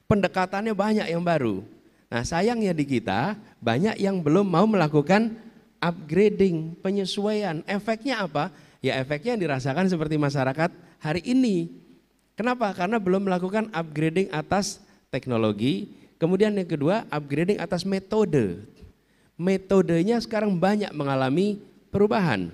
Pendekatannya banyak yang baru. Nah sayangnya di kita banyak yang belum mau melakukan upgrading, penyesuaian. Efeknya apa? Ya efeknya yang dirasakan seperti masyarakat hari ini. Kenapa? Karena belum melakukan upgrading atas teknologi. Kemudian yang kedua, upgrading atas metode. Metodenya sekarang banyak mengalami perubahan.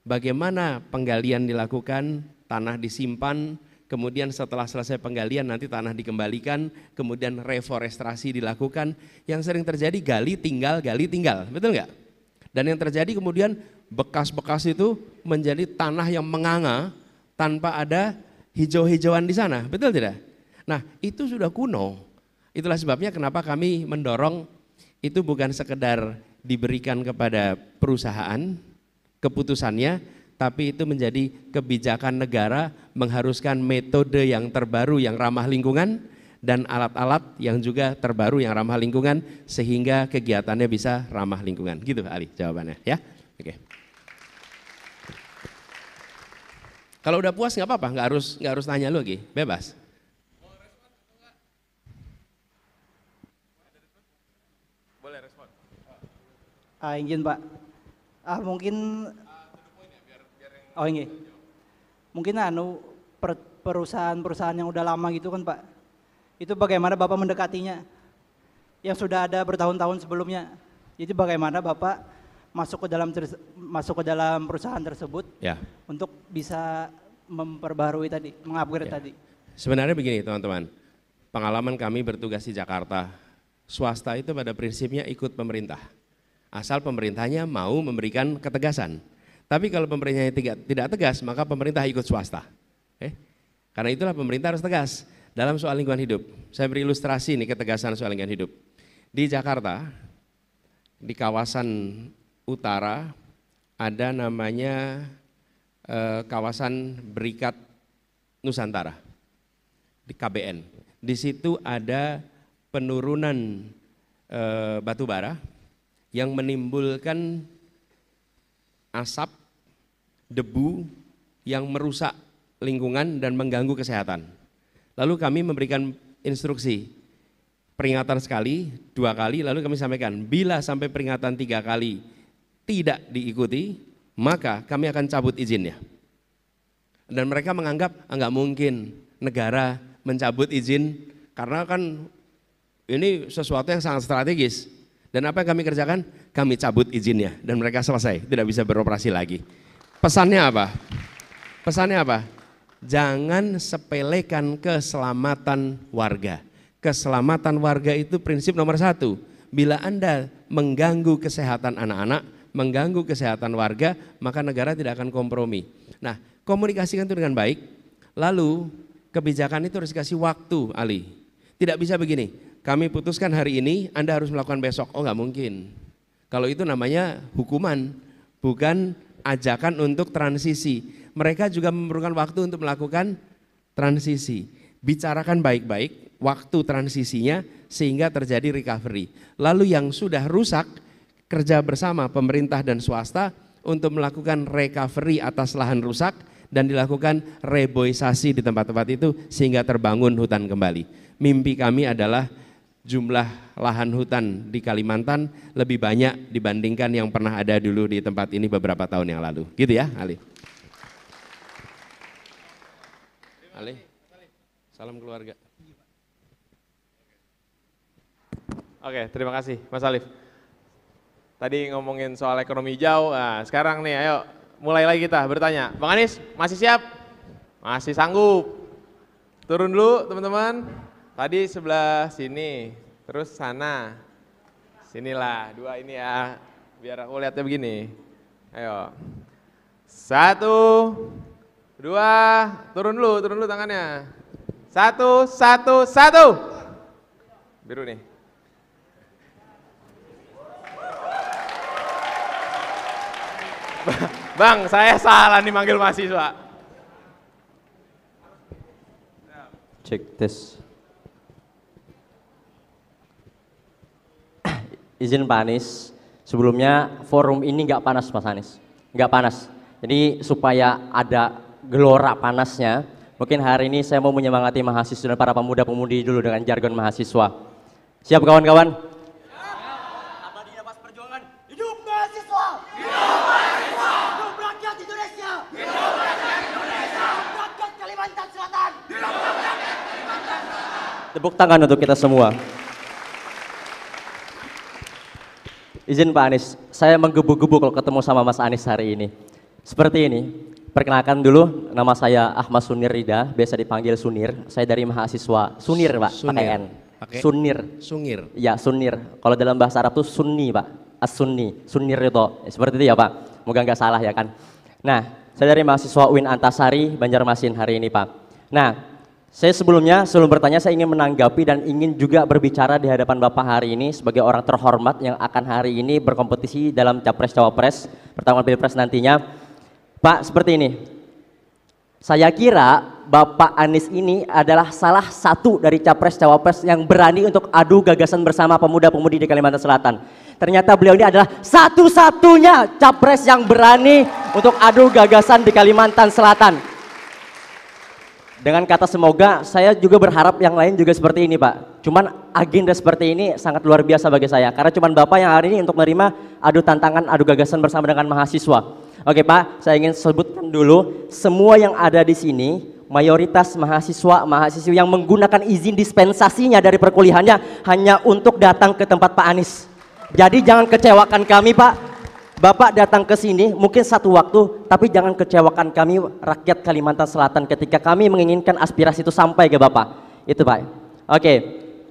Bagaimana penggalian dilakukan, tanah disimpan, kemudian setelah selesai penggalian nanti tanah dikembalikan, kemudian reforestasi dilakukan. Yang sering terjadi gali tinggal, betul nggak? Dan yang terjadi kemudian bekas-bekas itu menjadi tanah yang menganga tanpa ada hijau-hijauan di sana, betul tidak? Nah itu sudah kuno. Itulah sebabnya kenapa kami mendorong itu bukan sekedar diberikan kepada perusahaan keputusannya, tapi itu menjadi kebijakan negara mengharuskan metode yang terbaru yang ramah lingkungan dan alat-alat yang juga terbaru yang ramah lingkungan sehingga kegiatannya bisa ramah lingkungan. Gitu Ali jawabannya ya. Oke. Kalau udah puas nggak apa-apa, nggak harus tanya lagi, bebas. Boleh respon. Izin Pak. Mungkin ini. Mungkin perusahaan-perusahaan yang udah lama gitu kan Pak. Itu bagaimana Bapak mendekatinya? Yang sudah ada bertahun-tahun sebelumnya. Jadi bagaimana Bapak masuk ke dalam perusahaan tersebut Ya. untuk bisa memperbarui tadi, mengupgrade Ya. tadi. Sebenarnya begini teman-teman, pengalaman kami bertugas di Jakarta, swasta itu pada prinsipnya ikut pemerintah. Asal pemerintahnya mau memberikan ketegasan. Tapi kalau pemerintahnya tidak tegas, maka pemerintah ikut swasta. Karena itulah pemerintah harus tegas dalam soal lingkungan hidup. Saya beri ilustrasi nih ketegasan soal lingkungan hidup. Di Jakarta, di kawasan utara ada namanya kawasan Berikat Nusantara di KBN. Di situ ada penurunan batu bara yang menimbulkan asap, debu yang merusak lingkungan dan mengganggu kesehatan. Lalu kami memberikan instruksi peringatan sekali, 2 kali, lalu kami sampaikan bila sampai peringatan 3 kali tidak diikuti, maka kami akan cabut izinnya. Dan mereka menganggap nggak mungkin negara mencabut izin karena kan ini sesuatu yang sangat strategis. Dan apa yang kami kerjakan? Kami cabut izinnya dan mereka selesai, tidak bisa beroperasi lagi. Pesannya apa? Pesannya apa? Jangan sepelekan keselamatan warga. Keselamatan warga itu prinsip nomor 1. Bila Anda mengganggu kesehatan anak-anak, mengganggu kesehatan warga, maka negara tidak akan kompromi. Nah, komunikasikan itu dengan baik, lalu kebijakan itu harus dikasih waktu, Ali. Tidak bisa begini, kami putuskan hari ini, Anda harus melakukan besok. Oh nggak mungkin. Kalau itu namanya hukuman, bukan ajakan untuk transisi. Mereka juga memerlukan waktu untuk melakukan transisi. Bicarakan baik-baik waktu transisinya sehingga terjadi recovery. Lalu yang sudah rusak, kerja bersama pemerintah dan swasta untuk melakukan recovery atas lahan rusak dan dilakukan reboisasi di tempat-tempat itu sehingga terbangun hutan kembali. Mimpi kami adalah jumlah lahan hutan di Kalimantan lebih banyak dibandingkan yang pernah ada dulu di tempat ini beberapa tahun yang lalu. Gitu ya, Ali. Ali, salam keluarga. Oke, terima kasih Mas Alif. Tadi ngomongin soal ekonomi hijau, nah sekarang nih ayo mulai lagi kita bertanya. Bang Anies masih siap? Masih sanggup? Turun dulu teman-teman. Tadi sebelah sini, terus sana. Sinilah, 2 ini ya. Biar aku lihatnya begini. Ayo. 1, 2, turun dulu tangannya. 1, 1, 1. Biru nih. Bang, saya salah nih manggil mahasiswa. Cek tes. Izin Pak Anies, sebelumnya forum ini nggak panas Mas Anies, nggak panas. Jadi supaya ada gelora panasnya, mungkin hari ini saya mau menyemangati mahasiswa dan para pemuda-pemudi dulu dengan jargon mahasiswa. Siap kawan-kawan? Abadi nafas perjuangan, hidup mahasiswa! Hidup mahasiswa! Hidup rakyat Indonesia! Hidup rakyat Indonesia! Hidup rakyat Kalimantan Selatan! Hidup rakyat Kalimantan Selatan! Tepuk tangan untuk kita semua. Izin Pak Anies, saya menggebu-gebu kalau ketemu sama Mas Anies hari ini. Seperti ini, perkenalkan dulu, nama saya Ahmad Sunir Rida, biasa dipanggil Sunir. Saya dari mahasiswa Sunir Pak, pakai N. Sunir. Sungir. Ya Sunir, kalau dalam bahasa Arab tuh Sunni Pak, As-Sunni, Sunir itu, seperti itu ya Pak, moga nggak salah ya kan. Nah, saya dari mahasiswa UIN Antasari, Banjarmasin hari ini Pak. Nah, saya sebelum bertanya saya ingin menanggapi dan ingin juga berbicara di hadapan Bapak hari ini sebagai orang terhormat yang akan hari ini berkompetisi dalam Capres-Cawapres pertarungan Pilpres nantinya. Pak, seperti ini. Saya kira Bapak Anies ini adalah salah satu dari Capres-Cawapres yang berani untuk adu gagasan bersama pemuda-pemudi di Kalimantan Selatan. Ternyata beliau ini adalah satu-satunya Capres yang berani untuk adu gagasan di Kalimantan Selatan. Dengan kata semoga, saya juga berharap yang lain juga seperti ini Pak. Cuman agenda seperti ini sangat luar biasa bagi saya. Karena cuman Bapak yang hari ini untuk menerima adu tantangan, adu gagasan bersama dengan mahasiswa. Oke Pak, saya ingin sebutkan dulu, semua yang ada di sini, mayoritas mahasiswa yang menggunakan izin dispensasinya dari perkuliahannya hanya untuk datang ke tempat Pak Anies. Jadi jangan kecewakan kami Pak. Bapak datang ke sini mungkin satu waktu, tapi jangan kecewakan kami rakyat Kalimantan Selatan ketika kami menginginkan aspirasi itu sampai ke Bapak. Itu Pak. Oke,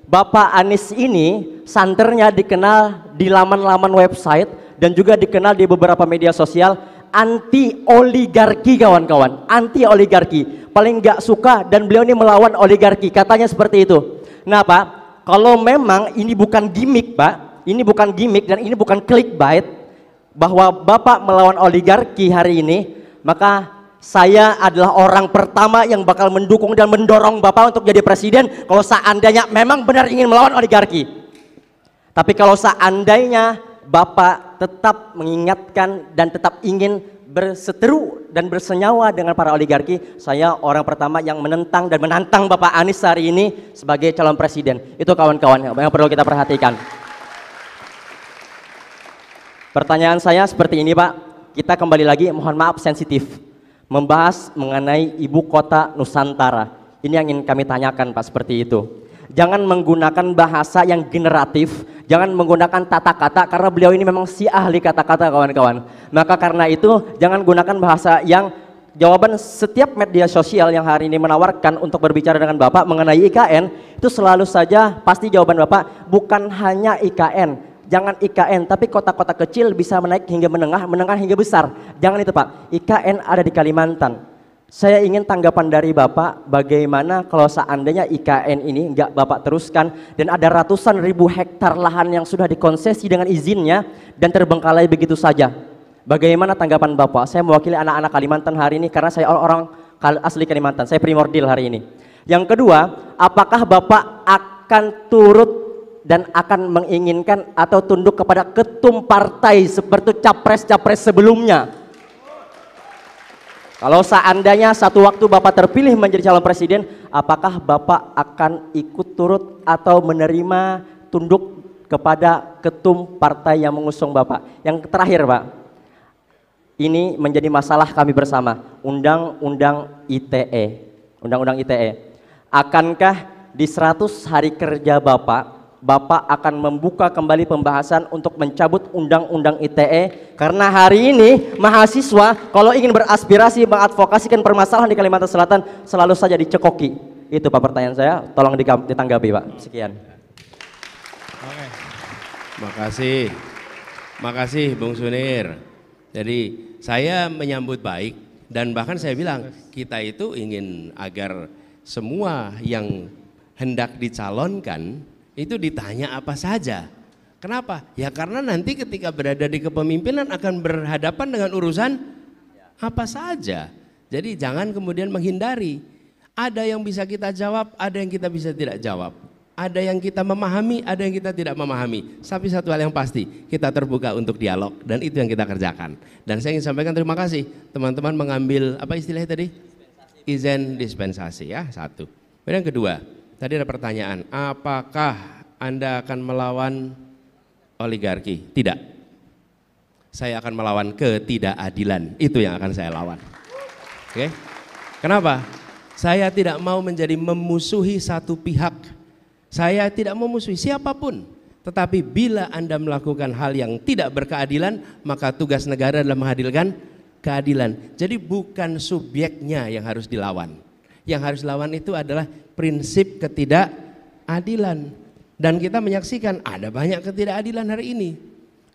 Bapak Anies ini santernya dikenal di laman-laman website dan juga dikenal di beberapa media sosial anti oligarki kawan-kawan, anti oligarki. Paling nggak suka dan beliau ini melawan oligarki, katanya seperti itu. Nah Pak, kalau memang ini bukan gimmick Pak, ini bukan gimmick dan ini bukan clickbait, bahwa Bapak melawan oligarki hari ini, maka saya adalah orang pertama yang bakal mendukung dan mendorong Bapak untuk jadi presiden kalau seandainya memang benar ingin melawan oligarki. Tapi kalau seandainya Bapak tetap mengingatkan dan tetap ingin berseteru dan bersenyawa dengan para oligarki, saya orang pertama yang menentang dan menantang Bapak Anies hari ini sebagai calon presiden. Itu kawan-kawan yang perlu kita perhatikan. Pertanyaan saya seperti ini Pak, kita kembali lagi, mohon maaf sensitif, membahas mengenai ibu kota Nusantara. Ini yang ingin kami tanyakan Pak, seperti itu. Jangan menggunakan bahasa yang generatif, jangan menggunakan tata kata karena beliau ini memang si ahli kata-kata kawan-kawan. Maka karena itu jangan gunakan bahasa yang jawaban setiap media sosial yang hari ini menawarkan untuk berbicara dengan Bapak mengenai IKN, itu selalu saja pasti jawaban Bapak bukan hanya IKN. Jangan IKN, tapi kota-kota kecil bisa menaik hingga menengah, menengah hingga besar. Jangan itu Pak, IKN ada di Kalimantan. Saya ingin tanggapan dari Bapak, bagaimana kalau seandainya IKN ini enggak Bapak teruskan dan ada ratusan ribu hektar lahan yang sudah dikonsesi dengan izinnya dan terbengkalai begitu saja. Bagaimana tanggapan Bapak? Saya mewakili anak-anak Kalimantan hari ini karena saya orang asli Kalimantan, saya primordial hari ini. Yang kedua, apakah Bapak akan turut dan akan menginginkan atau tunduk kepada ketum partai seperti capres-capres sebelumnya? Kalau seandainya satu waktu Bapak terpilih menjadi calon presiden, apakah Bapak akan ikut turut atau menerima tunduk kepada ketum partai yang mengusung Bapak? Yang terakhir Pak, ini menjadi masalah kami bersama, Undang-Undang ITE. Undang-Undang ITE, akankah di 100 hari kerja Bapak akan membuka kembali pembahasan untuk mencabut Undang-Undang ITE? Karena hari ini mahasiswa kalau ingin beraspirasi mengadvokasikan permasalahan di Kalimantan Selatan selalu saja dicekoki. Itu Pak pertanyaan saya, tolong ditanggapi Pak. Sekian. Oke. Makasih Bung Sunir. Jadi saya menyambut baik dan bahkan saya bilang kita itu ingin agar semua yang hendak dicalonkan itu ditanya apa saja. Kenapa? Ya karena nanti ketika berada di kepemimpinan akan berhadapan dengan urusan apa saja. Jadi jangan kemudian menghindari. Ada yang bisa kita jawab, ada yang kita bisa tidak jawab. Ada yang kita memahami, ada yang kita tidak memahami. Tapi satu hal yang pasti, kita terbuka untuk dialog dan itu yang kita kerjakan. Dan saya ingin sampaikan terima kasih teman-teman mengambil apa istilahnya tadi? Izin dispensasi ya, satu. Kemudian yang kedua, tadi ada pertanyaan, apakah Anda akan melawan oligarki? Tidak. Saya akan melawan ketidakadilan, itu yang akan saya lawan. Oke? Kenapa? Saya tidak mau menjadi memusuhi satu pihak. Saya tidak memusuhi siapapun. Tetapi bila Anda melakukan hal yang tidak berkeadilan, maka tugas negara adalah menghadirkan keadilan. Jadi bukan subjeknya yang harus dilawan. Yang harus dilawan itu adalah prinsip ketidakadilan. Dan kita menyaksikan ada banyak ketidakadilan hari ini.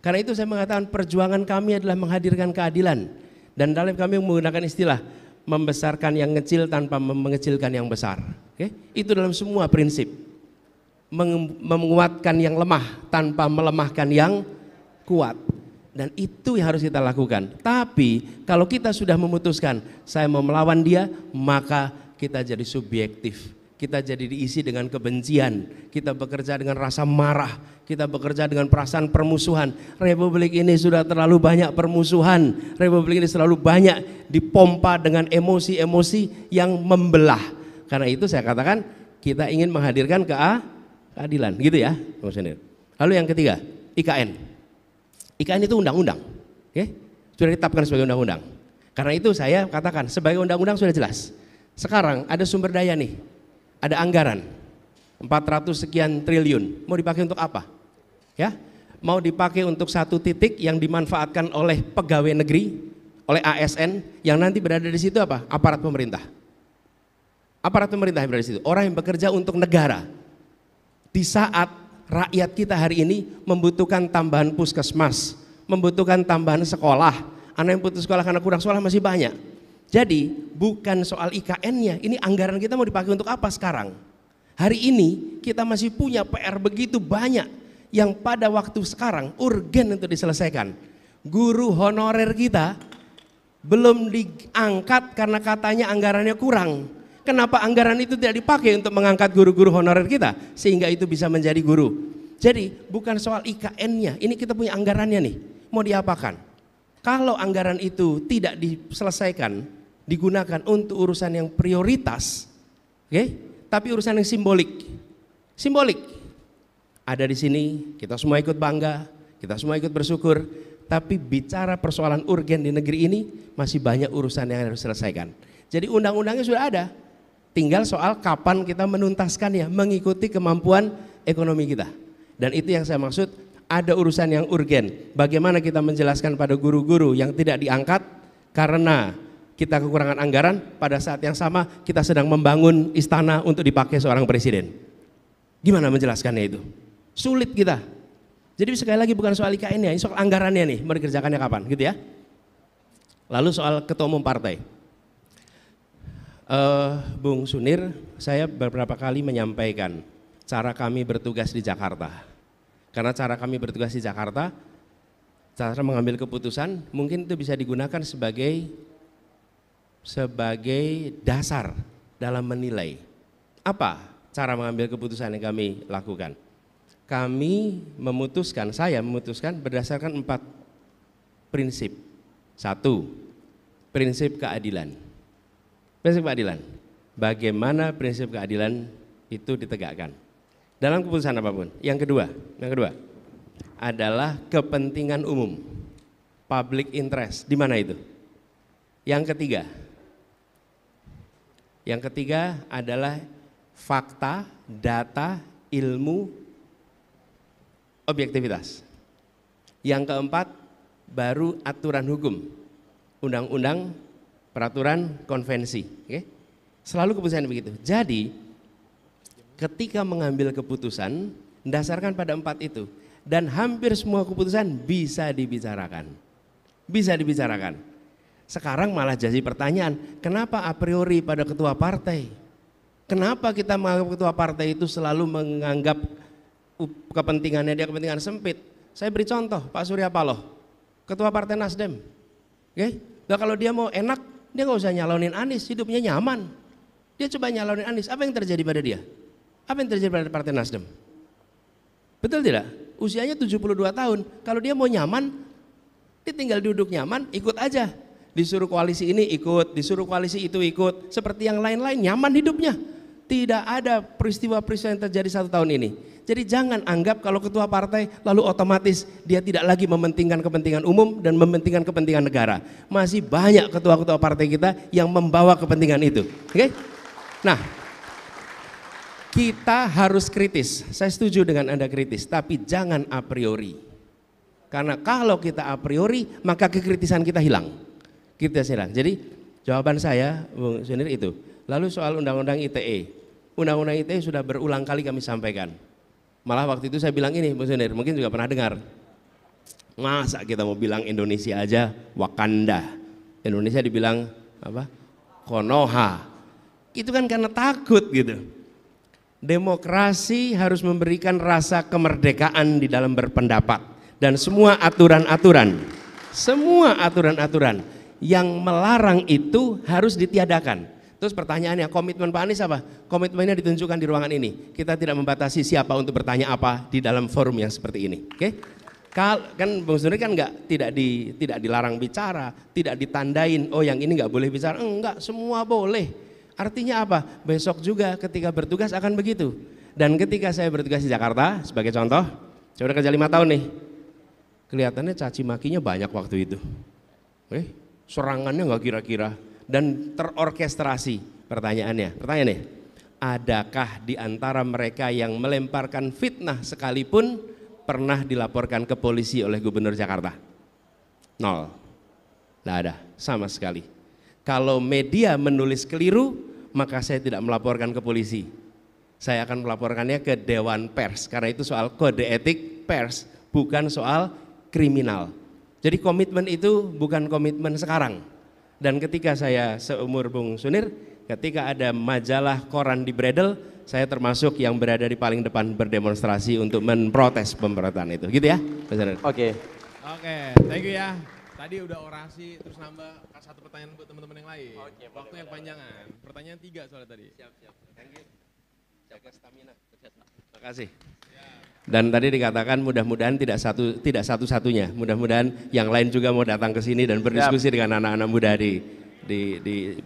Karena itu saya mengatakan perjuangan kami adalah menghadirkan keadilan. Dan dalam kami menggunakan istilah membesarkan yang kecil tanpa mengecilkan yang besar. Oke? Itu dalam semua prinsip. Menguatkan yang lemah tanpa melemahkan yang kuat. Dan itu yang harus kita lakukan. Tapi kalau kita sudah memutuskan saya mau melawan dia, maka kita jadi subjektif. Kita jadi diisi dengan kebencian. Kita bekerja dengan rasa marah. Kita bekerja dengan perasaan permusuhan. Republik ini sudah terlalu banyak permusuhan. Republik ini selalu banyak dipompa dengan emosi-emosi yang membelah. Karena itu saya katakan kita ingin menghadirkan keadilan, gitu ya. Lalu yang ketiga, IKN. IKN itu undang-undang, oke? Sudah ditetapkan sebagai undang-undang. Karena itu saya katakan sebagai undang-undang sudah jelas. Sekarang ada sumber daya nih, ada anggaran 400 sekian triliun. Mau dipakai untuk apa? Ya, mau dipakai untuk satu titik yang dimanfaatkan oleh pegawai negeri, oleh ASN yang nanti berada di situ apa? Aparat pemerintah. Aparat pemerintah yang berada di situ, orang yang bekerja untuk negara. Di saat rakyat kita hari ini membutuhkan tambahan puskesmas, membutuhkan tambahan sekolah, anak yang putus sekolah karena kurang sekolah masih banyak. Jadi bukan soal IKN-nya, ini anggaran kita mau dipakai untuk apa sekarang? Hari ini kita masih punya PR begitu banyak yang pada waktu sekarang urgen untuk diselesaikan. Guru honorer kita belum diangkat karena katanya anggarannya kurang. Kenapa anggaran itu tidak dipakai untuk mengangkat guru-guru honorer kita sehingga itu bisa menjadi guru? Jadi bukan soal IKN-nya, ini kita punya anggarannya nih, mau diapakan? Kalau anggaran itu tidak diselesaikan, digunakan untuk urusan yang prioritas, oke? Tapi urusan yang simbolik. Ada di sini, kita semua ikut bangga, kita semua ikut bersyukur, tapi bicara persoalan urgen di negeri ini masih banyak urusan yang harus diselesaikan. Jadi undang-undangnya sudah ada. Tinggal soal kapan kita menuntaskannya, mengikuti kemampuan ekonomi kita. Dan itu yang saya maksud, ada urusan yang urgen. Bagaimana kita menjelaskan pada guru-guru yang tidak diangkat karena kita kekurangan anggaran, pada saat yang sama kita sedang membangun istana untuk dipakai seorang presiden. Gimana menjelaskannya itu? Sulit kita. Jadi sekali lagi bukan soal IKN-nya, ini soal anggarannya nih, mau dikerjakannya kapan, gitu ya. Lalu soal ketua umum partai. Bung Sunir, saya beberapa kali menyampaikan cara kami bertugas di Jakarta. Karena cara kami bertugas di Jakarta, cara mengambil keputusan mungkin itu bisa digunakan sebagai dasar dalam menilai. Apa cara mengambil keputusan yang kami lakukan? Kami memutuskan, saya memutuskan berdasarkan 4 prinsip. 1, prinsip keadilan. Prinsip keadilan, bagaimana prinsip keadilan itu ditegakkan dalam keputusan apapun. Yang kedua adalah kepentingan umum, public interest. Di mana itu? Yang ketiga adalah fakta, data, ilmu, objektivitas. Yang keempat baru aturan hukum, undang-undang, peraturan, konvensi. Oke? Selalu keputusan begitu. Jadi ketika mengambil keputusan mendasarkan pada 4 itu, dan hampir semua keputusan bisa dibicarakan. Bisa dibicarakan. Sekarang malah jadi pertanyaan, kenapa a priori pada ketua partai? Kenapa kita menganggap ketua partai itu selalu menganggap kepentingannya dia kepentingan sempit? Saya beri contoh, Pak Surya Paloh, ketua partai Nasdem. Oke? Nah, kalau dia mau enak, dia nggak usah nyalonin Anies, hidupnya nyaman. Dia coba nyalonin Anies, apa yang terjadi pada dia? Apa yang terjadi pada partai Nasdem? Betul tidak? Usianya 72 tahun, kalau dia mau nyaman, dia tinggal duduk nyaman, ikut aja. Disuruh koalisi ini ikut, disuruh koalisi itu ikut, seperti yang lain-lain nyaman hidupnya. Tidak ada peristiwa-peristiwa yang terjadi 1 tahun ini. Jadi jangan anggap kalau ketua partai lalu otomatis dia tidak lagi mementingkan kepentingan umum dan mementingkan kepentingan negara. Masih banyak ketua-ketua partai kita yang membawa kepentingan itu. Oke? Nah, kita harus kritis. Saya setuju dengan Anda kritis, tapi jangan a priori. Karena kalau kita a priori, maka kekritisan kita hilang. Kita hilang. Jadi jawaban saya, Bung Sunir itu. Lalu soal undang-undang ITE. Undang-undang ITE sudah berulang kali kami sampaikan. Malah waktu itu saya bilang ini, Bung Sunir, mungkin juga pernah dengar. Masa kita mau bilang Indonesia aja Wakanda. Indonesia dibilang apa? Konoha. Itu kan karena takut gitu. Demokrasi harus memberikan rasa kemerdekaan di dalam berpendapat. Dan semua aturan-aturan yang melarang itu harus ditiadakan. Terus pertanyaannya, komitmen Pak Anies apa? Komitmennya ditunjukkan di ruangan ini. Kita tidak membatasi siapa untuk bertanya apa di dalam forum yang seperti ini. Oke? Kan Bung Sunir kan tidak dilarang bicara, tidak ditandain, oh yang ini nggak boleh bicara. Enggak, semua boleh. Artinya apa? Besok juga ketika bertugas akan begitu. Dan ketika saya bertugas di Jakarta, sebagai contoh, saya udah kerja 5 tahun nih. Kelihatannya caci makinya banyak waktu itu. Serangannya nggak kira-kira. Dan terorkestrasi. Pertanyaannya, adakah di antara mereka yang melemparkan fitnah sekalipun pernah dilaporkan ke polisi oleh Gubernur Jakarta? 0. Tidak ada, sama sekali. Kalau media menulis keliru, maka saya tidak melaporkan ke polisi. Saya akan melaporkannya ke Dewan Pers, karena itu soal kode etik pers, bukan soal kriminal. Jadi komitmen itu bukan komitmen sekarang. Dan ketika saya seumur Bung Sunir, ketika ada majalah koran di Bredel, saya termasuk yang berada di paling depan berdemonstrasi untuk memprotes pemberontakan itu. Gitu ya? Oke. Oke, thank you ya. Tadi udah orasi, terus nambah 1 pertanyaan buat teman-teman yang lain. Waktu yang panjangan. Pertanyaan 3 soalnya tadi. Siap. Thank you. Jaga stamina. Terima kasih. Dan tadi dikatakan mudah-mudahan tidak satu-satunya, mudah-mudahan yang lain juga mau datang ke sini dan berdiskusi dengan anak-anak muda di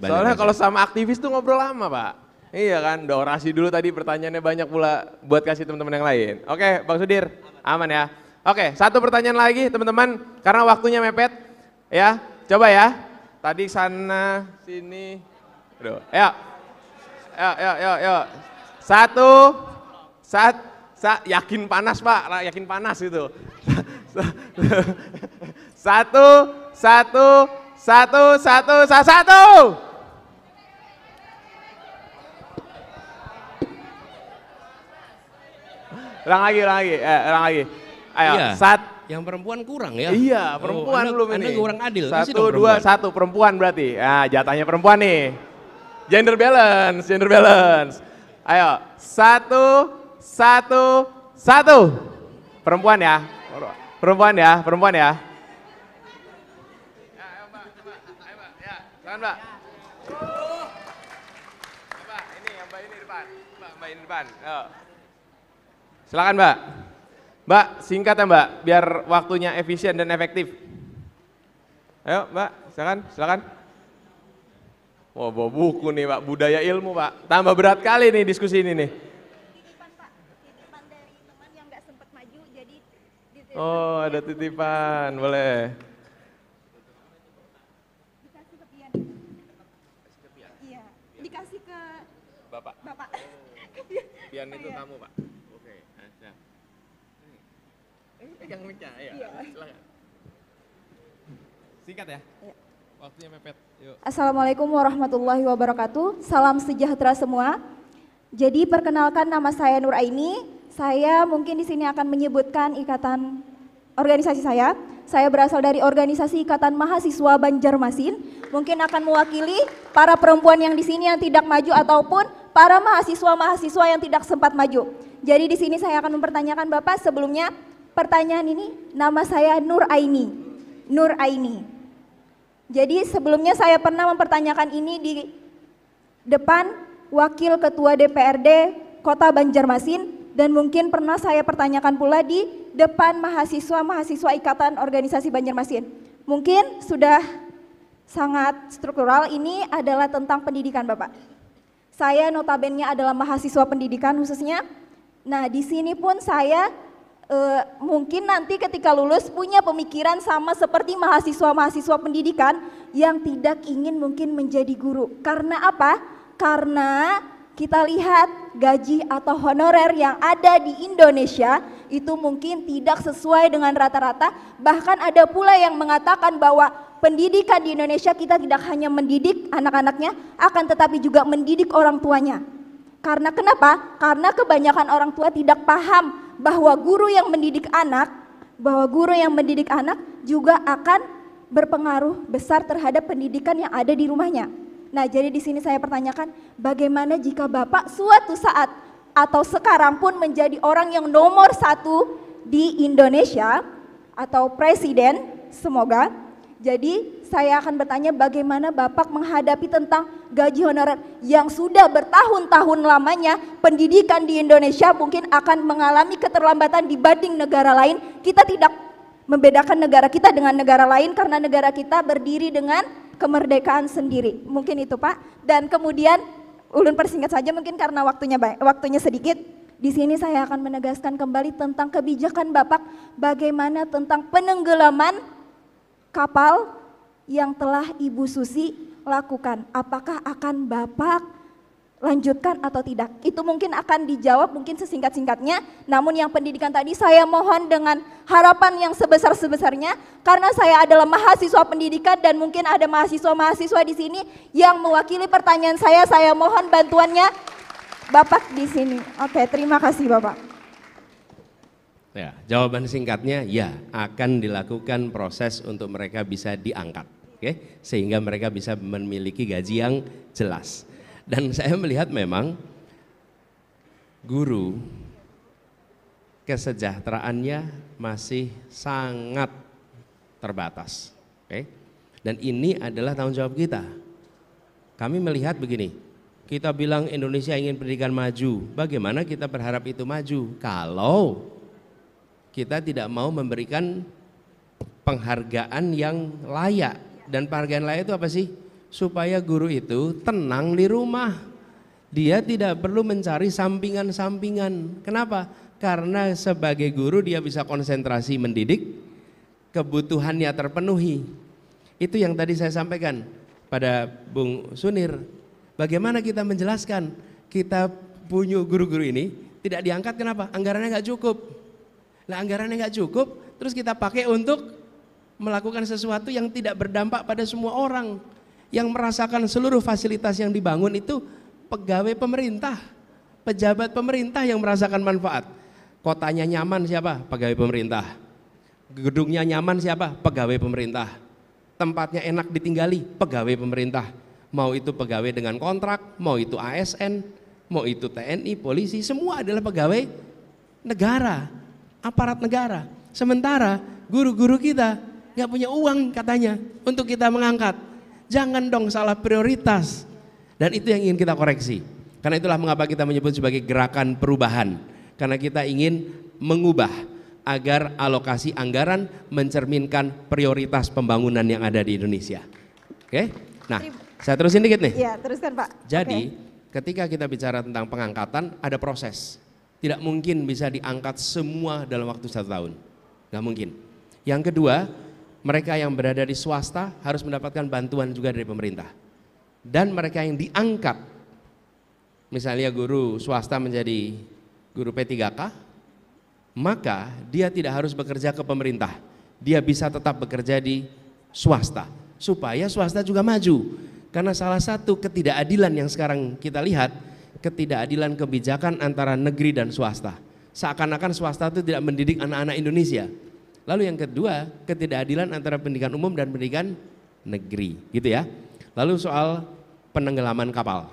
Soalnya kalau sama aktivis tuh ngobrol lama, Pak. Iya kan, udah orasi dulu tadi, pertanyaannya banyak pula buat kasih teman-teman yang lain. Oke, Bang Sudir, aman ya. Oke, 1 pertanyaan lagi teman-teman, karena waktunya mepet. Ya, coba ya. Tadi sana, sini. Aduh, ayo. 1, yakin panas Pak, yakin panas gitu. 1. Ulang lagi. Ayo, iya, yang perempuan kurang ya? Iya, perempuan belum ini. Anda kurang adil. 1, 2, 1, perempuan berarti. Nah, jatahnya perempuan nih. Gender balance. Ayo, 1. Perempuan ya. Ya, ayo Mbak. Ya, silakan Mbak. Mbak, ini Mbak ini depan. Mbak ini depan. Ayo. Silakan Mbak. Mbak, singkat ya Mbak, biar waktunya efisien dan efektif. Ayo Mbak, silakan. Wah, bawa buku nih Pak, budaya ilmu Pak. Tambah berat kali nih diskusi ini nih. Oh, ada titipan, boleh. Dikasih ke Pian. Iya, dikasih ke Bapak. Pian itu kamu, Pak. Oke, ya. Pegang mic-nya, ya. Silakan. Singkat ya? Iya. Waktunya mepet. Yuk. Assalamualaikum warahmatullahi wabarakatuh. Salam sejahtera semua. Jadi perkenalkan, nama saya Nur Aini. Saya mungkin di sini akan menyebutkan ikatan organisasi saya. Saya berasal dari organisasi Ikatan Mahasiswa Banjarmasin. Mungkin akan mewakili para perempuan yang di sini yang tidak maju ataupun para mahasiswa-mahasiswa yang tidak sempat maju. Jadi di sini saya akan mempertanyakan Bapak. Sebelumnya pertanyaan ini, nama saya Nur Aini. Nur Aini. Jadi sebelumnya saya pernah mempertanyakan ini di depan Wakil Ketua DPRD Kota Banjarmasin, dan mungkin pernah saya pertanyakan pula di depan mahasiswa-mahasiswa Ikatan Organisasi Banjarmasin. Mungkin sudah sangat struktural, ini adalah tentang pendidikan Bapak. Saya notabene adalah mahasiswa pendidikan khususnya. Nah, di sini pun saya mungkin nanti ketika lulus punya pemikiran sama seperti mahasiswa-mahasiswa pendidikan yang tidak ingin mungkin menjadi guru. Karena apa? Karena kita lihat gaji atau honorer yang ada di Indonesia itu mungkin tidak sesuai dengan rata-rata. Bahkan ada pula yang mengatakan bahwa pendidikan di Indonesia kita tidak hanya mendidik anak-anaknya, akan tetapi juga mendidik orang tuanya. Karena kenapa? Karena kebanyakan orang tua tidak paham bahwa guru yang mendidik anak, juga akan berpengaruh besar terhadap pendidikan yang ada di rumahnya. Nah, jadi di sini saya pertanyakan, bagaimana jika Bapak suatu saat atau sekarang pun menjadi orang yang nomor 1 di Indonesia atau presiden, semoga. Jadi saya akan bertanya bagaimana Bapak menghadapi tentang gaji honorer yang sudah bertahun-tahun lamanya pendidikan di Indonesia mungkin akan mengalami keterlambatan dibanding negara lain. Kita tidak membedakan negara kita dengan negara lain karena negara kita berdiri dengan kemerdekaan sendiri. Mungkin itu Pak. Dan kemudian ulun persingkat saja mungkin karena waktunya sedikit. Di sini saya akan menegaskan kembali tentang kebijakan Bapak bagaimana tentang penenggelaman kapal yang telah Ibu Susi lakukan. Apakah akan Bapak lanjutkan atau tidak? Itu mungkin akan dijawab mungkin sesingkat-singkatnya. Namun yang pendidikan tadi saya mohon dengan harapan yang sebesar-sebesarnya karena saya adalah mahasiswa pendidikan dan mungkin ada mahasiswa-mahasiswa di sini yang mewakili pertanyaan saya mohon bantuannya Bapak di sini. Oke, terima kasih Bapak. Ya, jawaban singkatnya ya, akan dilakukan proses untuk mereka bisa diangkat, oke? Sehingga mereka bisa memiliki gaji yang jelas. Dan saya melihat memang guru kesejahteraannya masih sangat terbatas, oke? Dan ini adalah tanggung jawab kita. Kami melihat begini, kita bilang Indonesia ingin pendidikan maju, bagaimana kita berharap itu maju kalau kita tidak mau memberikan penghargaan yang layak. Dan penghargaan layak itu apa sih? Supaya guru itu tenang di rumah. Dia tidak perlu mencari sampingan-sampingan. Kenapa? Karena sebagai guru dia bisa konsentrasi mendidik, kebutuhannya terpenuhi. Itu yang tadi saya sampaikan pada Bung Sunir. Bagaimana kita menjelaskan kita punya guru-guru ini tidak diangkat, kenapa? Anggarannya nggak cukup. Nah, anggarannya nggak cukup, terus kita pakai untuk melakukan sesuatu yang tidak berdampak pada semua orang. Yang merasakan seluruh fasilitas yang dibangun itu pegawai pemerintah, pejabat pemerintah yang merasakan manfaat. Kotanya nyaman siapa? Pegawai pemerintah. Gedungnya nyaman siapa? Pegawai pemerintah. Tempatnya enak ditinggali, pegawai pemerintah. Mau itu pegawai dengan kontrak, mau itu ASN, mau itu TNI, polisi, semua adalah pegawai negara. Aparat negara. Sementara guru-guru kita nggak punya uang katanya untuk kita mengangkat. Jangan dong salah prioritas. Dan itu yang ingin kita koreksi. Karena itulah mengapa kita menyebut sebagai gerakan perubahan. Karena kita ingin mengubah agar alokasi anggaran mencerminkan prioritas pembangunan yang ada di Indonesia. Oke? Nah, saya terusin dikit nih. Iya, teruskan Pak. Jadi, ketika kita bicara tentang pengangkatan ada proses. Tidak mungkin bisa diangkat semua dalam waktu 1 tahun, nggak mungkin. Yang kedua, mereka yang berada di swasta harus mendapatkan bantuan juga dari pemerintah. Dan mereka yang diangkat, misalnya guru swasta menjadi guru P3K, maka dia tidak harus bekerja ke pemerintah. Dia bisa tetap bekerja di swasta, supaya swasta juga maju. Karena salah satu ketidakadilan yang sekarang kita lihat, ketidakadilan kebijakan antara negeri dan swasta. Seakan-akan swasta itu tidak mendidik anak-anak Indonesia. Lalu yang kedua, ketidakadilan antara pendidikan umum dan pendidikan negeri, gitu ya. Lalu soal penenggelaman kapal.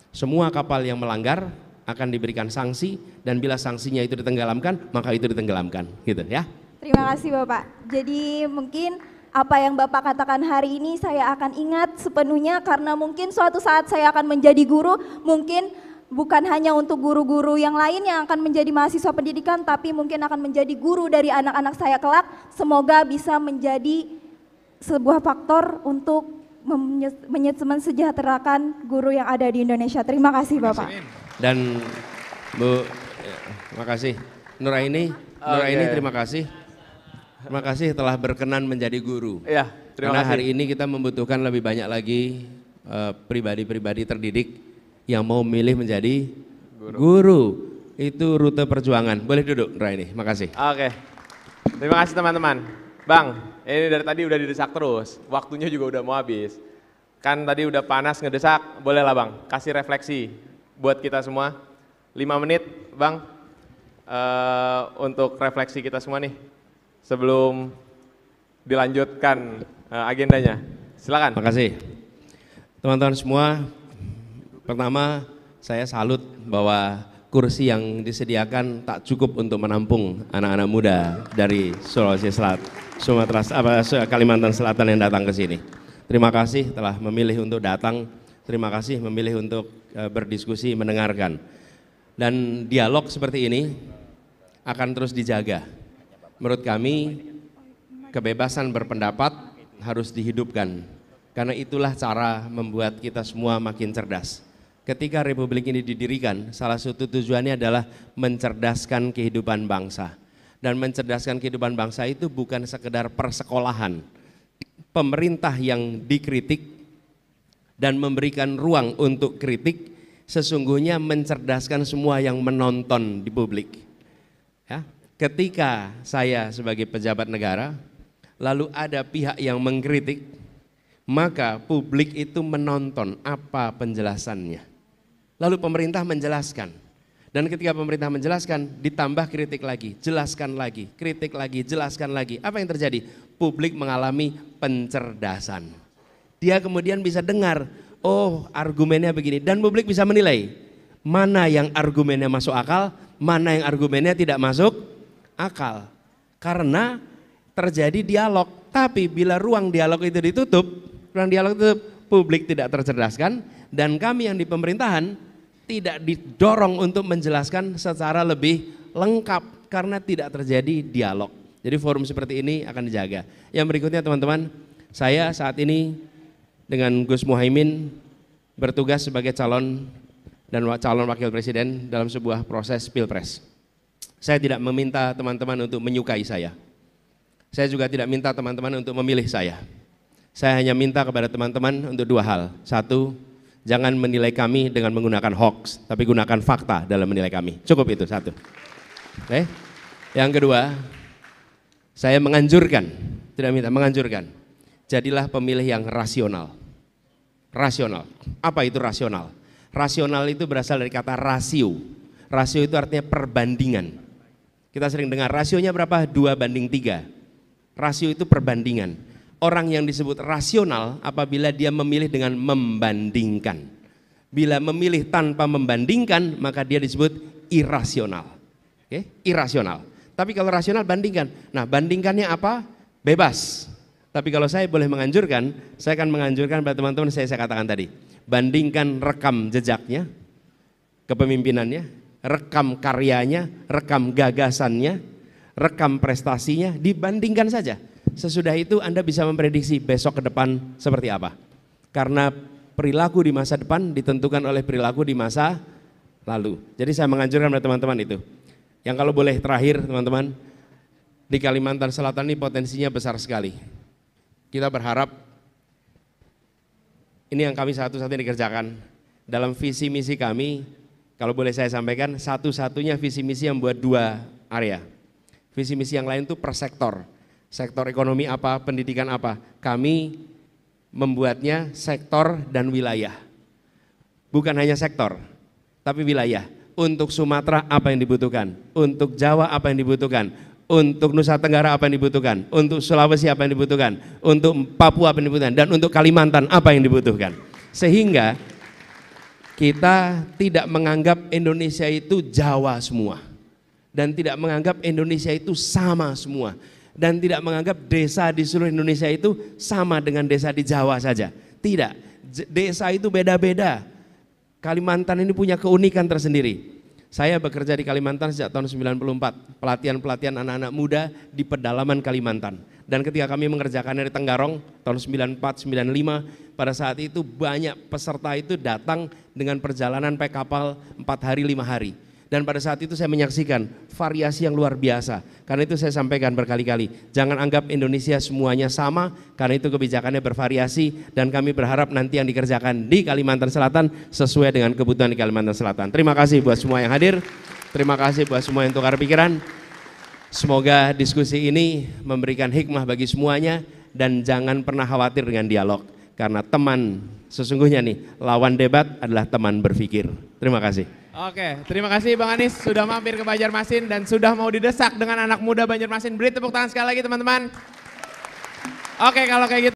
Semua kapal yang melanggar akan diberikan sanksi, dan bila sanksinya itu ditenggelamkan, maka itu ditenggelamkan, gitu ya. Terima kasih Bapak. Jadi mungkin apa yang Bapak katakan hari ini saya akan ingat sepenuhnya, karena mungkin suatu saat saya akan menjadi guru, mungkin bukan hanya untuk guru-guru yang lain yang akan menjadi mahasiswa pendidikan, tapi mungkin akan menjadi guru dari anak-anak saya kelak. Semoga bisa menjadi sebuah faktor untuk mensejahterakan guru yang ada di Indonesia. Terima kasih Bapak. Dan Bu, makasih. Nuraini, terima kasih. Terima kasih telah berkenan menjadi guru. Iya, terima Karena kasih. hari ini kita membutuhkan lebih banyak lagi pribadi-pribadi terdidik yang mau milih menjadi guru. Itu rute perjuangan. Boleh duduk, Nuraini. Makasih. Oke, terima kasih teman-teman. Bang, ini dari tadi udah didesak terus, waktunya juga udah mau habis. Kan tadi udah panas ngedesak, boleh lah Bang, kasih refleksi buat kita semua. 5 menit Bang, untuk refleksi kita semua nih, sebelum dilanjutkan agendanya. Silakan. Makasih. Teman-teman semua, pertama saya salut bahwa kursi yang disediakan tak cukup untuk menampung anak-anak muda dari Sulawesi Selatan, Kalimantan Selatan yang datang ke sini. Terima kasih telah memilih untuk datang, terima kasih memilih untuk berdiskusi, mendengarkan. Dan dialog seperti ini akan terus dijaga. Menurut kami, kebebasan berpendapat harus dihidupkan, karena itulah cara membuat kita semua makin cerdas. Ketika Republik ini didirikan, salah satu tujuannya adalah mencerdaskan kehidupan bangsa. Dan mencerdaskan kehidupan bangsa itu bukan sekedar persekolahan. Pemerintah yang dikritik dan memberikan ruang untuk kritik, sesungguhnya mencerdaskan semua yang menonton di publik. Ya, ketika saya sebagai pejabat negara, lalu ada pihak yang mengkritik, maka publik itu menonton apa penjelasannya. Lalu pemerintah menjelaskan, dan ketika pemerintah menjelaskan ditambah kritik lagi, jelaskan lagi, kritik lagi, jelaskan lagi. Apa yang terjadi? Publik mengalami pencerdasan. Dia kemudian bisa dengar, oh argumennya begini, dan publik bisa menilai mana yang argumennya masuk akal, mana yang argumennya tidak masuk akal. Karena terjadi dialog, tapi bila ruang dialog itu ditutup, publik tidak tercerdaskan, dan kami yang di pemerintahan tidak didorong untuk menjelaskan secara lebih lengkap karena tidak terjadi dialog. Jadi forum seperti ini akan dijaga. Yang berikutnya teman-teman, saya saat ini dengan Gus Muhaimin bertugas sebagai calon dan calon wakil presiden dalam sebuah proses pilpres. Saya tidak meminta teman-teman untuk menyukai saya. Saya juga tidak minta teman-teman untuk memilih saya. Saya hanya minta kepada teman-teman untuk dua hal. Satu, jangan menilai kami dengan menggunakan hoax, tapi gunakan fakta dalam menilai kami. Cukup itu, satu. Oke. Yang kedua, saya menganjurkan, tidak minta, menganjurkan, jadilah pemilih yang rasional. Rasional. Apa itu rasional? Rasional itu berasal dari kata rasio. Rasio itu artinya perbandingan. Kita sering dengar rasionya berapa? 2:3. Rasio itu perbandingan. Orang yang disebut rasional apabila dia memilih dengan membandingkan. Bila memilih tanpa membandingkan, maka dia disebut irasional. Oke? Irasional. Tapi kalau rasional bandingkan. Nah, bandingkannya apa? Bebas. Tapi kalau saya boleh menganjurkan, saya akan menganjurkan pada teman-teman saya katakan tadi. Bandingkan rekam jejaknya, kepemimpinannya, rekam karyanya, rekam gagasannya, rekam prestasinya, dibandingkan saja. Sesudah itu Anda bisa memprediksi besok ke depan seperti apa. Karena perilaku di masa depan ditentukan oleh perilaku di masa lalu. Jadi saya menganjurkan pada teman-teman itu. Yang kalau boleh terakhir teman-teman, di Kalimantan Selatan ini potensinya besar sekali. Kita berharap ini yang kami satu-satunya dikerjakan. Dalam visi misi kami, kalau boleh saya sampaikan, satu-satunya visi misi yang buat 2 area. Visi misi yang lain itu per sektor. Sektor ekonomi apa, pendidikan apa. Kami membuatnya sektor dan wilayah. Bukan hanya sektor, tapi wilayah. Untuk Sumatera apa yang dibutuhkan, untuk Jawa apa yang dibutuhkan, untuk Nusa Tenggara apa yang dibutuhkan, untuk Sulawesi apa yang dibutuhkan, untuk Papua apa yang dibutuhkan, dan untuk Kalimantan apa yang dibutuhkan. Sehingga kita tidak menganggap Indonesia itu Jawa semua, dan tidak menganggap Indonesia itu sama semua, dan tidak menganggap desa di seluruh Indonesia itu sama dengan desa di Jawa saja. Tidak, desa itu beda-beda. Kalimantan ini punya keunikan tersendiri. Saya bekerja di Kalimantan sejak tahun 94, pelatihan-pelatihan anak-anak muda di pedalaman Kalimantan. Dan ketika kami mengerjakannya di Tenggarong tahun 94-95, pada saat itu banyak peserta itu datang dengan perjalanan pakai kapal 4 hari 5 hari. Dan pada saat itu saya menyaksikan variasi yang luar biasa. Karena itu saya sampaikan berkali-kali, jangan anggap Indonesia semuanya sama, karena itu kebijakannya bervariasi, dan kami berharap nanti yang dikerjakan di Kalimantan Selatan sesuai dengan kebutuhan di Kalimantan Selatan. Terima kasih buat semua yang hadir, terima kasih buat semua yang tukar pikiran. Semoga diskusi ini memberikan hikmah bagi semuanya, dan jangan pernah khawatir dengan dialog, karena teman sesungguhnya nih, lawan debat adalah teman berpikir. Terima kasih. Oke, terima kasih Bang Anies sudah mampir ke Banjarmasin dan sudah mau didesak dengan anak muda Banjarmasin. Beri tepuk tangan sekali lagi teman-teman. Oke, kalau kayak gitu.